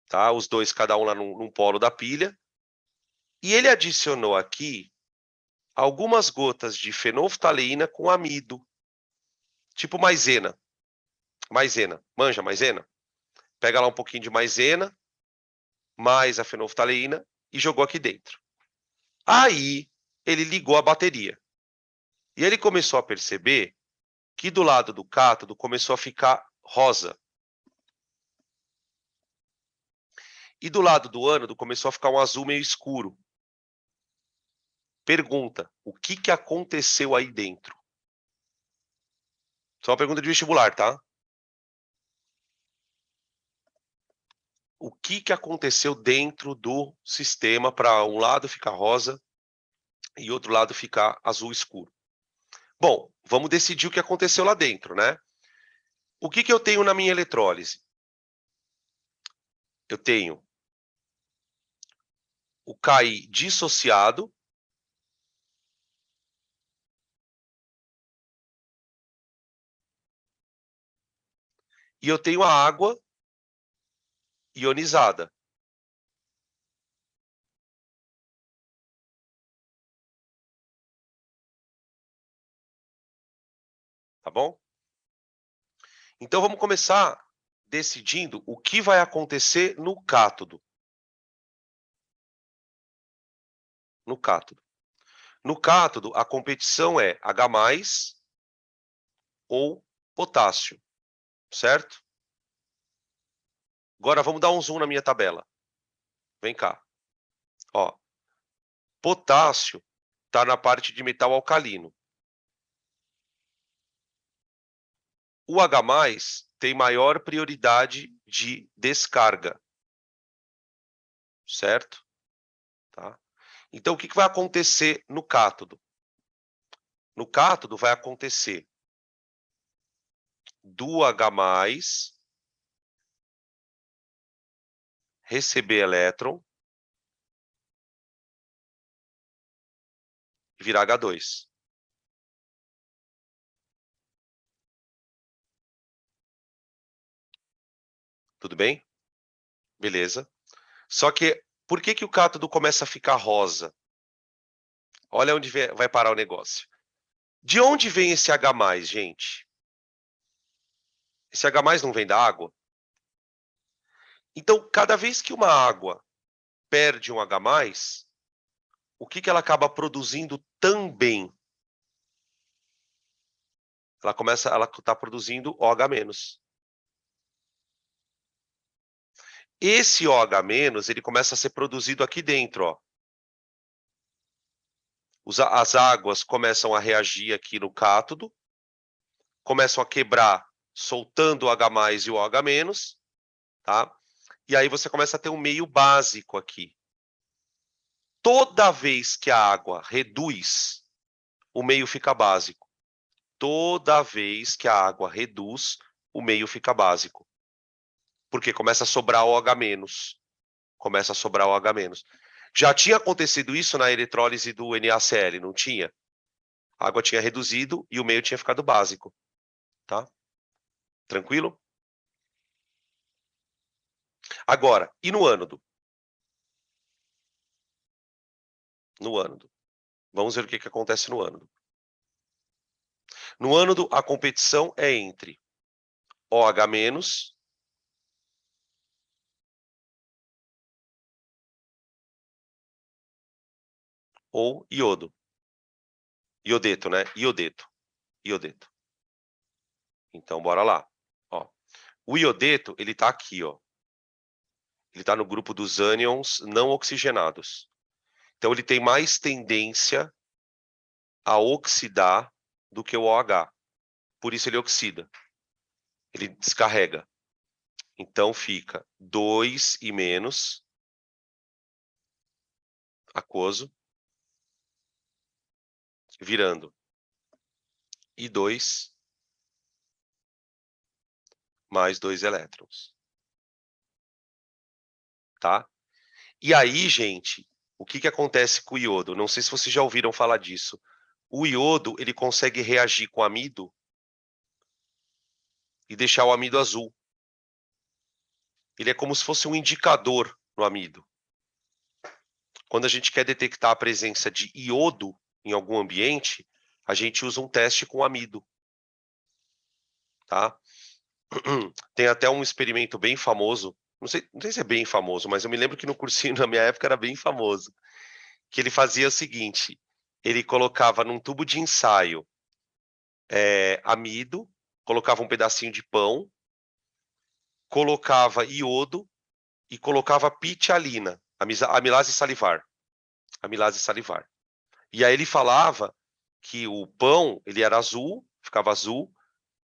Tá? Os dois, cada um lá num polo da pilha. E ele adicionou aqui algumas gotas de fenolftaleína com amido. Tipo maisena. Maisena. Manja maisena? Pega lá um pouquinho de maisena, mais a fenolftaleína e jogou aqui dentro. Aí, ele ligou a bateria. E ele começou a perceber que do lado do cátodo começou a ficar rosa. E do lado do ânodo começou a ficar um azul meio escuro. Pergunta, o que aconteceu aí dentro? Isso é uma pergunta de vestibular, tá? O que aconteceu dentro do sistema para um lado ficar rosa e outro lado ficar azul escuro? Bom, vamos decidir o que aconteceu lá dentro, né? O que eu tenho na minha eletrólise? Eu tenho o Ki dissociado, e eu tenho a água ionizada. Tá bom? Então vamos começar decidindo o que vai acontecer no cátodo. No cátodo. No cátodo, a competição é H+, ou potássio, certo? Agora vamos dar um zoom na minha tabela. Vem cá. Ó, potássio está na parte de metal alcalino. O H+ tem maior prioridade de descarga, certo? Tá? Então, o que vai acontecer no cátodo? No cátodo vai acontecer do H+, receber elétron e virar H2. Tudo bem? Beleza. Só que, por que o cátodo começa a ficar rosa? Olha onde vai parar o negócio. De onde vem esse H+, gente? Esse H+ não vem da água? Então, cada vez que uma água perde um H+, o que ela acaba produzindo também? Ela está produzindo OH-. Esse OH-, ele começa a ser produzido aqui dentro, ó. As águas começam a reagir aqui no cátodo, começam a quebrar, soltando o H+ e o OH-, tá? E aí você começa a ter um meio básico aqui. Toda vez que a água reduz, o meio fica básico. Toda vez que a água reduz, o meio fica básico. Porque começa a sobrar OH-. Começa a sobrar OH-. Já tinha acontecido isso na eletrólise do NaCl, não tinha? A água tinha reduzido e o meio tinha ficado básico, tá? Tranquilo? Agora, e no ânodo? No ânodo. Vamos ver o que acontece no ânodo. No ânodo, a competição é entre OH- ou iodo. Iodeto, né? Iodeto. Iodeto. Então, bora lá. Ó, o iodeto, ele tá aqui, ó. Ele tá no grupo dos ânions não oxigenados. Então, ele tem mais tendência a oxidar do que o OH. Por isso ele oxida. Ele descarrega. Então, fica 2 e menos aquoso, virando I2 mais 2 elétrons. Tá? E aí, gente, o que acontece com o iodo? Não sei se vocês já ouviram falar disso. O iodo, ele consegue reagir com amido e deixar o amido azul. Ele é como se fosse um indicador no amido. Quando a gente quer detectar a presença de iodo em algum ambiente, a gente usa um teste com amido. Tá? Tem até um experimento bem famoso, não sei se é bem famoso, mas eu me lembro que no cursinho na minha época era bem famoso, que ele fazia o seguinte, ele colocava num tubo de ensaio amido, colocava um pedacinho de pão, colocava iodo e colocava pitialina, amilase salivar. Amilase salivar. E aí ele falava que o pão ele era azul, ficava azul,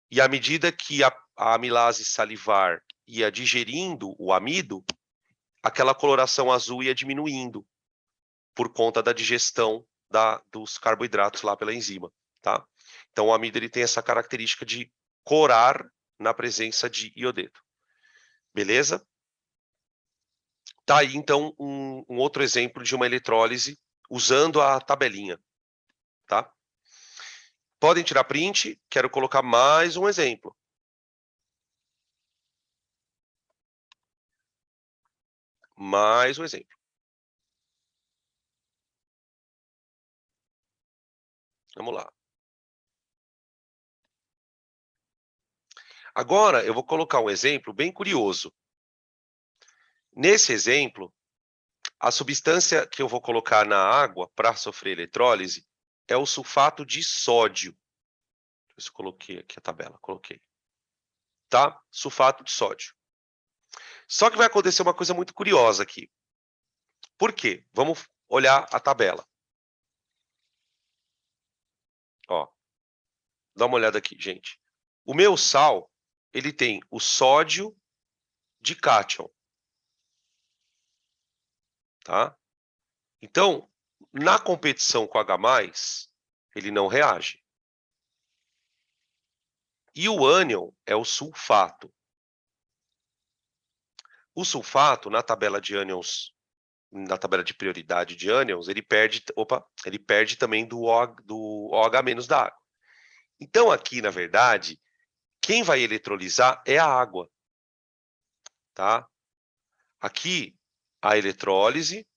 e à medida que a amilase salivar ia digerindo o amido, aquela coloração azul ia diminuindo por conta da digestão dos carboidratos lá pela enzima, tá? Então o amido ele tem essa característica de corar na presença de iodeto. Beleza? Tá aí então um outro exemplo de uma eletrólise usando a tabelinha, tá? Podem tirar print, quero colocar mais um exemplo. Mais um exemplo. Vamos lá. Agora eu vou colocar um exemplo bem curioso. Nesse exemplo, a substância que eu vou colocar na água para sofrer eletrólise é o sulfato de sódio. Deixa eu ver se eu coloquei aqui a tabela. Coloquei. Tá? Sulfato de sódio. Só que vai acontecer uma coisa muito curiosa aqui. Por quê? Vamos olhar a tabela. Ó, dá uma olhada aqui, gente. O meu sal, ele tem o sódio de cátion. Tá? Então, na competição com H+, ele não reage. E o ânion é o sulfato. O sulfato, na tabela de ânions, na tabela de prioridade de ânions, ele perde também do OH- da água. Então, aqui, na verdade, quem vai eletrolizar é a água, tá? Aqui, a eletrólise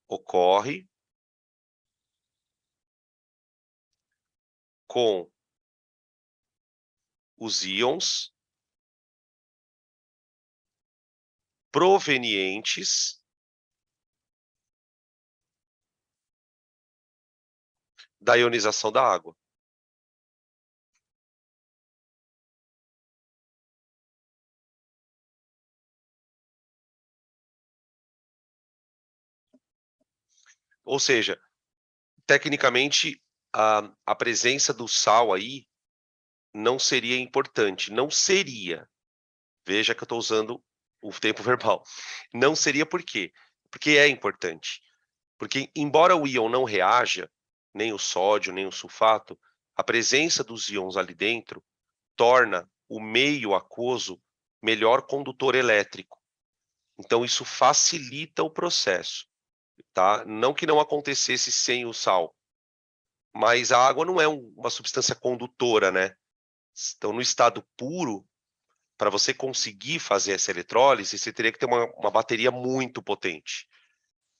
ocorre com os íons provenientes da ionização da água. Ou seja, tecnicamente, a presença do sal aí não seria importante. Não seria. Veja que eu estou usando o tempo verbal. Não seria por quê? Porque é importante. Porque, embora o íon não reaja, nem o sódio, nem o sulfato, a presença dos íons ali dentro torna o meio aquoso melhor condutor elétrico. Então, isso facilita o processo, tá? Não que não acontecesse sem o sal, mas a água não é uma substância condutora, né? Então, no estado puro, para você conseguir fazer essa eletrólise, você teria que ter uma bateria muito potente.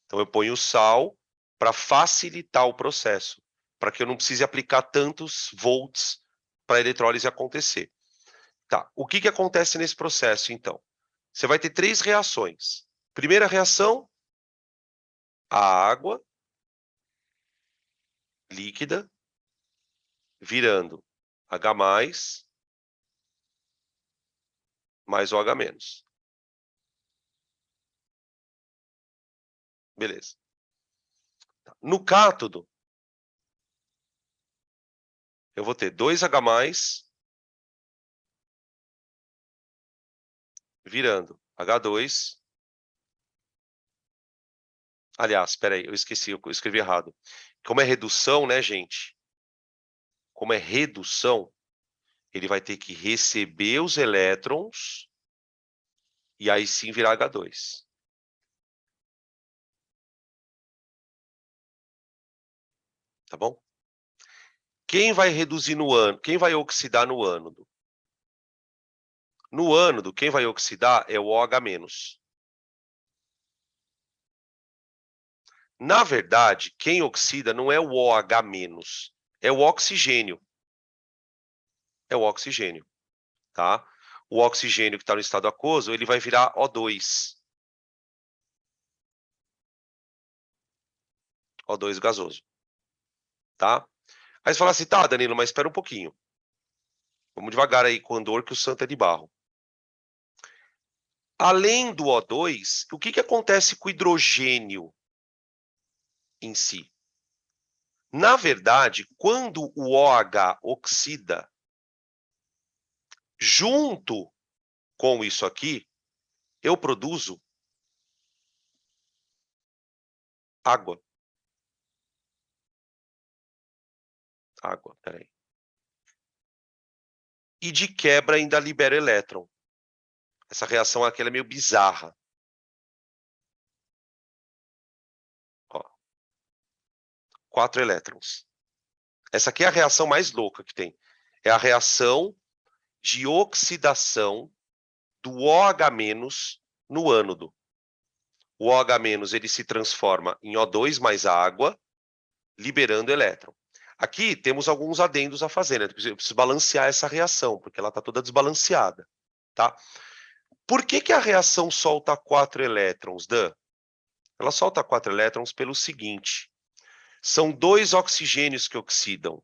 Então, eu ponho o sal para facilitar o processo, para que eu não precise aplicar tantos volts para a eletrólise acontecer. Tá, o que acontece nesse processo, então? Você vai ter 3 reações. Primeira reação, a água líquida virando H+, mais OH-. Beleza. No cátodo, eu vou ter 2H+, virando H2. Aliás, espera aí, eu esqueci, eu escrevi errado. Como é redução, né, gente? Como é redução, ele vai ter que receber os elétrons e aí sim virar H2. Tá bom? Quem vai reduzir no ânodo? Quem vai oxidar no ânodo? No ânodo, quem vai oxidar é o OH-. Na verdade, quem oxida não é o OH-, é o oxigênio. É o oxigênio, tá? O oxigênio que está no estado aquoso, ele vai virar O2. O2 gasoso, tá? Aí você fala assim, tá, Danilo, mas espera um pouquinho. Vamos devagar aí com o andor que o santo é de barro. Além do O2, o que acontece com o hidrogênio em si? Na verdade, quando o OH oxida, junto com isso aqui, eu produzo água. Água, peraí. E de quebra ainda libera elétron. Essa reação aqui ela é meio bizarra. Ó, 4 elétrons. Essa aqui é a reação mais louca que tem. É a reação de oxidação do OH- no ânodo. O OH- ele se transforma em O2 mais água, liberando elétron. Aqui temos alguns adendos a fazer, né? Eu preciso balancear essa reação, porque ela está toda desbalanceada, tá? Por que a reação solta 4 elétrons, Dan? Ela solta 4 elétrons pelo seguinte: são 2 oxigênios que oxidam.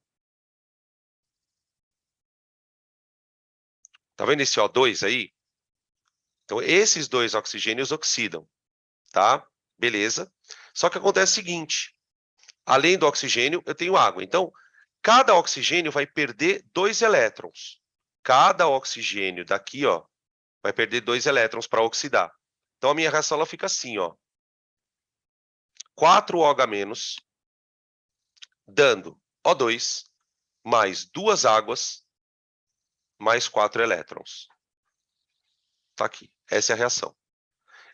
Tá vendo esse O2 aí? Então, esses 2 oxigênios oxidam, tá? Beleza. Só que acontece o seguinte: além do oxigênio, eu tenho água. Então, cada oxigênio vai perder 2 elétrons. Cada oxigênio daqui, ó, vai perder 2 elétrons para oxidar. Então, a minha reação ela fica assim, ó. 4 OH-, dando O2 mais 2 águas mais 4 elétrons. Tá aqui. Essa é a reação.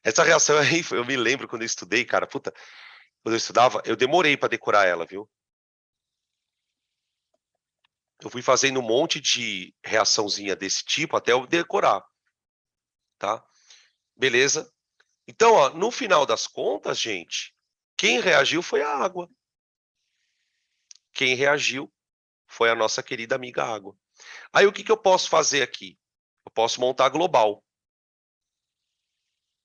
Essa reação aí, eu me lembro quando eu estudei, cara, puta, quando eu estudava, eu demorei para decorar ela, viu? Eu fui fazendo um monte de reaçãozinha desse tipo até eu decorar, tá? Beleza? Então, ó, no final das contas, gente, quem reagiu foi a água. Quem reagiu foi a nossa querida amiga água. Aí, o que que eu posso fazer aqui? Eu posso montar a global.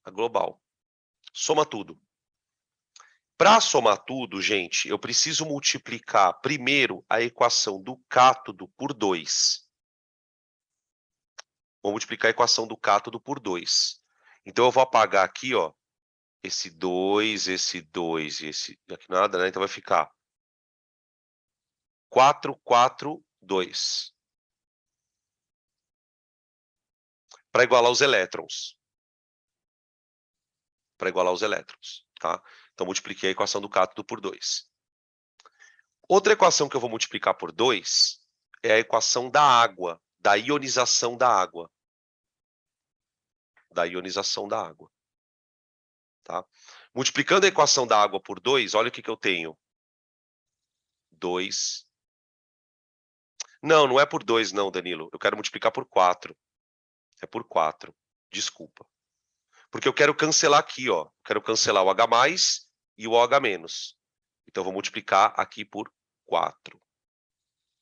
A global. Soma tudo. Para somar tudo, gente, eu preciso multiplicar primeiro a equação do cátodo por 2. Vou multiplicar a equação do cátodo por 2. Então, eu vou apagar aqui, ó, esse 2, esse 2 e esse... Aqui nada, né? Então, vai ficar 4, 4, 2. Para igualar os elétrons. Para igualar os elétrons, tá? Então, multipliquei a equação do cátodo por 2. Outra equação que eu vou multiplicar por 2 é a equação da água, da ionização da água. Da ionização da água. Tá? Multiplicando a equação da água por 2, olha o que eu tenho. 2. Não, não é por 2 não, Danilo. Eu quero multiplicar por 4. É por 4. Desculpa. Porque eu quero cancelar aqui, ó. Quero cancelar o H+, e o OH-. Então, eu vou multiplicar aqui por 4.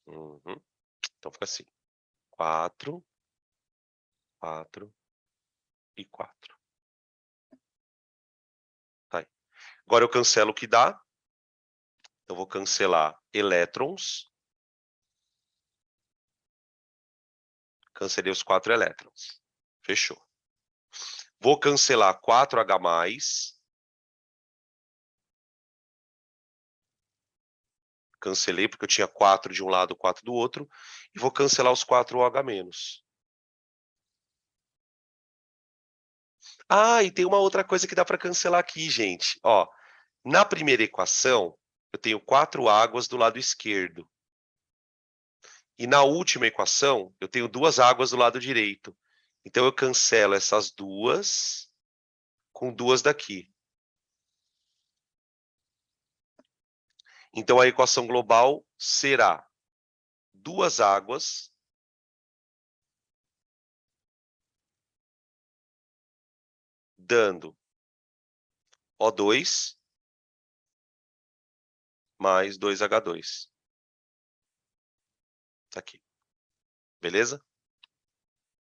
Então, fica assim. 4, 4 e 4. Tá aí. Agora eu cancelo o que dá. Então, vou cancelar elétrons. Cancelei os 4 elétrons. Fechou. Vou cancelar 4H+. Cancelei, porque eu tinha 4 de um lado, 4 do outro. E vou cancelar os 4OH-. Ah, e tem uma outra coisa que dá para cancelar aqui, gente. Ó, na primeira equação, eu tenho 4 águas do lado esquerdo. E na última equação, eu tenho 2 águas do lado direito. Então, eu cancelo essas duas com 2 daqui. Então, a equação global será 2 águas dando O2 mais 2H2. Tá aqui. Beleza?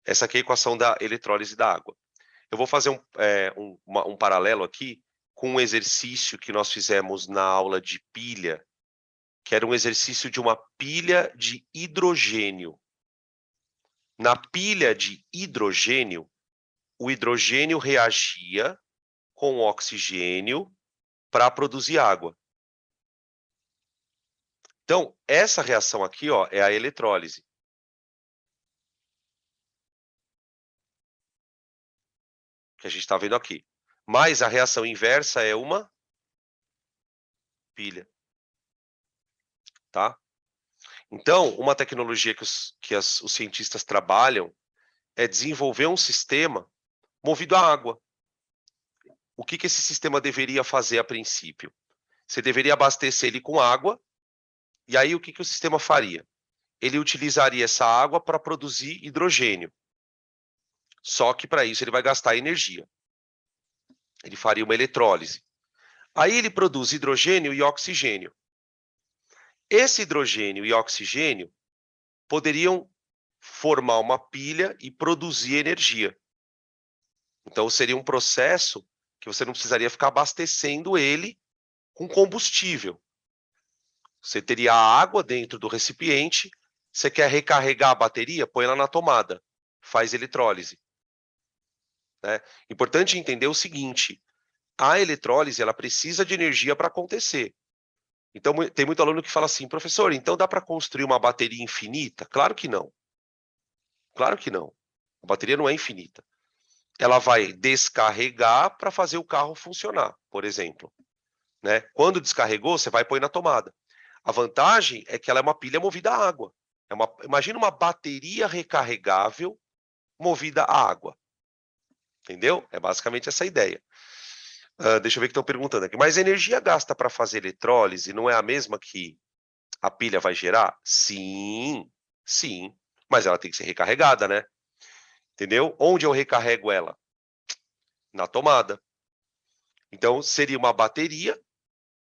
Essa aqui é a equação da eletrólise da água. Eu vou fazer um paralelo aqui com um exercício que nós fizemos na aula de pilha, que era um exercício de uma pilha de hidrogênio. Na pilha de hidrogênio, o hidrogênio reagia com o oxigênio para produzir água. Então, essa reação aqui, ó, é a eletrólise. Que a gente está vendo aqui. Mas a reação inversa é uma pilha. Tá? Então, uma tecnologia que os cientistas trabalham é desenvolver um sistema movido a água. O que esse sistema deveria fazer a princípio? Você deveria abastecer ele com água, e aí o que o sistema faria? Ele utilizaria essa água para produzir hidrogênio. Só que para isso ele vai gastar energia. Ele faria uma eletrólise. Aí ele produz hidrogênio e oxigênio. Esse hidrogênio e oxigênio poderiam formar uma pilha e produzir energia. Então, seria um processo que você não precisaria ficar abastecendo ele com combustível. Você teria a água dentro do recipiente, você quer recarregar a bateria, põe ela na tomada, faz eletrólise. Né? Importante entender o seguinte, a eletrólise ela precisa de energia para acontecer. Então, tem muito aluno que fala assim, professor, então dá para construir uma bateria infinita? Claro que não. Claro que não. A bateria não é infinita. Ela vai descarregar para fazer o carro funcionar, por exemplo. Né? Quando descarregou, você vai pôr na tomada. A vantagem é que ela é uma pilha movida a água. Imagina uma bateria recarregável movida a água. Entendeu? É basicamente essa a ideia. Deixa eu ver o que estão perguntando aqui. Mas a energia gasta para fazer eletrólise não é a mesma que a pilha vai gerar? Sim, sim. Mas ela tem que ser recarregada, né? Entendeu? Onde eu recarrego ela? Na tomada. Então, seria uma bateria,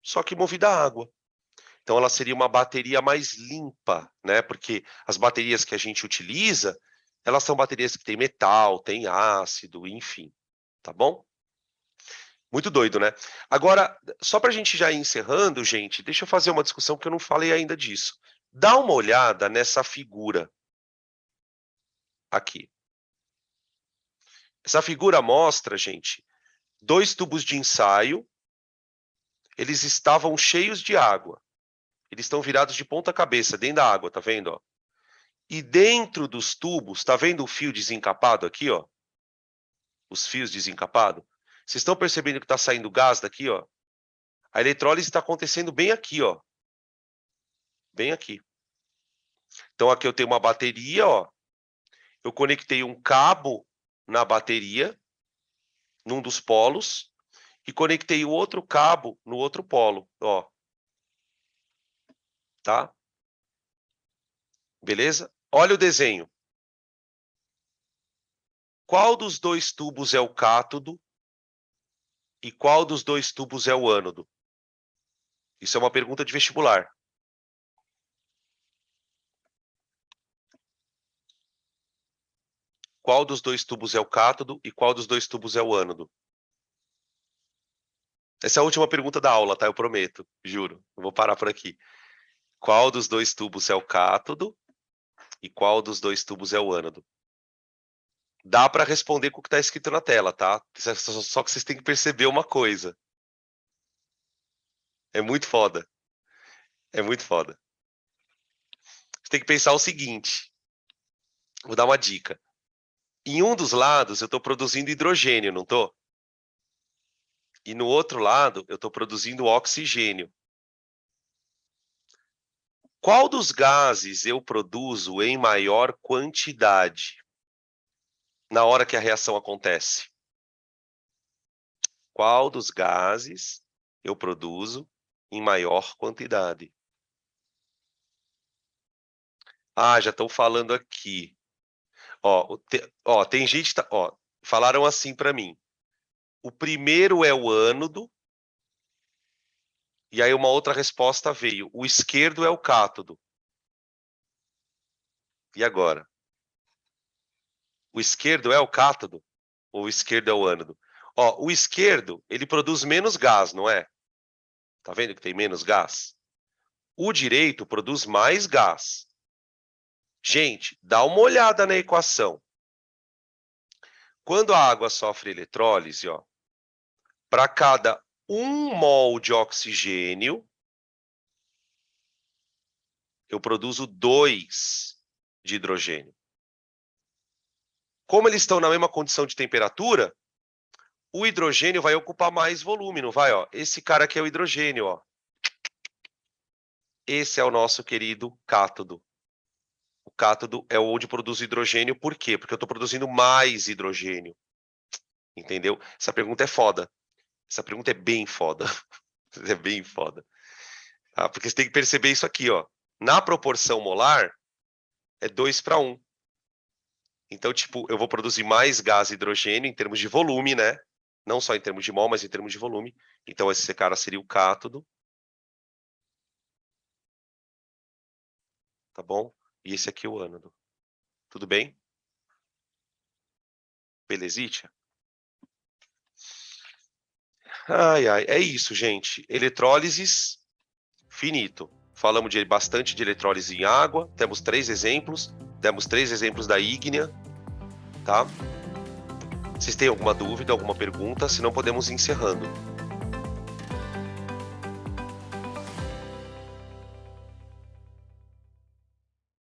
só que movida a água. Então, ela seria uma bateria mais limpa, né? Porque as baterias que a gente utiliza, elas são baterias que têm metal, têm ácido, enfim. Tá bom? Muito doido, né? Agora, só para a gente já ir encerrando, gente, deixa eu fazer uma discussão, porque eu não falei ainda disso. Dá uma olhada nessa figura aqui. Essa figura mostra, gente, 2 tubos de ensaio. Eles estavam cheios de água. Eles estão virados de ponta cabeça dentro da água, tá vendo? Ó? E dentro dos tubos, tá vendo o fio desencapado aqui, ó? Os fios desencapados? Vocês estão percebendo que está saindo gás daqui, ó? A eletrólise está acontecendo bem aqui, ó. Bem aqui. Então aqui eu tenho uma bateria, ó. Eu conectei um cabo na bateria, num dos polos, e conectei o outro cabo no outro polo, ó. Tá? Beleza? Olha o desenho. Qual dos 2 tubos é o cátodo e qual dos 2 tubos é o ânodo? Isso é uma pergunta de vestibular. Qual dos 2 tubos é o cátodo e qual dos 2 tubos é o ânodo? Essa é a última pergunta da aula, tá? Eu prometo, juro. Eu vou parar por aqui. Qual dos 2 tubos é o cátodo e qual dos 2 tubos é o ânodo? Dá para responder com o que está escrito na tela, tá? Só que vocês têm que perceber uma coisa. É muito foda. É muito foda. Você tem que pensar o seguinte. Vou dar uma dica. Em um dos lados, eu estou produzindo hidrogênio, não estou? E no outro lado, eu estou produzindo oxigênio. Qual dos gases eu produzo em maior quantidade na hora que a reação acontece? Qual dos gases eu produzo em maior quantidade? Ah, já estão falando aqui. Ó, tem gente... Ó, falaram assim para mim. O primeiro é o ânodo. E aí uma outra resposta veio. O esquerdo é o cátodo. E agora? O esquerdo é o cátodo? Ou o esquerdo é o ânodo? Ó, o esquerdo, ele produz menos gás, não é? Tá vendo que tem menos gás? O direito produz mais gás. Gente, dá uma olhada na equação. Quando a água sofre eletrólise, ó, para cada 1 mol de oxigênio, eu produzo 2 de hidrogênio. Como eles estão na mesma condição de temperatura, o hidrogênio vai ocupar mais volume, não vai? Ó? Esse cara aqui é o hidrogênio. Ó. Esse é o nosso querido cátodo. O cátodo é onde produz hidrogênio. Por quê? Porque eu estou produzindo mais hidrogênio. Entendeu? Essa pergunta é foda. Essa pergunta é bem foda. É bem foda. Tá? Porque você tem que perceber isso aqui. Ó. Na proporção molar, é 2 para 1. Então, tipo, eu vou produzir mais gás e hidrogênio em termos de volume, né? Não só em termos de mol, mas em termos de volume. Então, esse cara seria o cátodo. Tá bom? E esse aqui é o ânodo. Tudo bem? Belezitia? Ai, ai. É isso, gente. Eletrólises, finito. Falamos bastante de eletrólise em água. Temos 3 exemplos. Demos 3 exemplos da ígnea. Tá? Vocês têm alguma dúvida, alguma pergunta? Se não, podemos ir encerrando.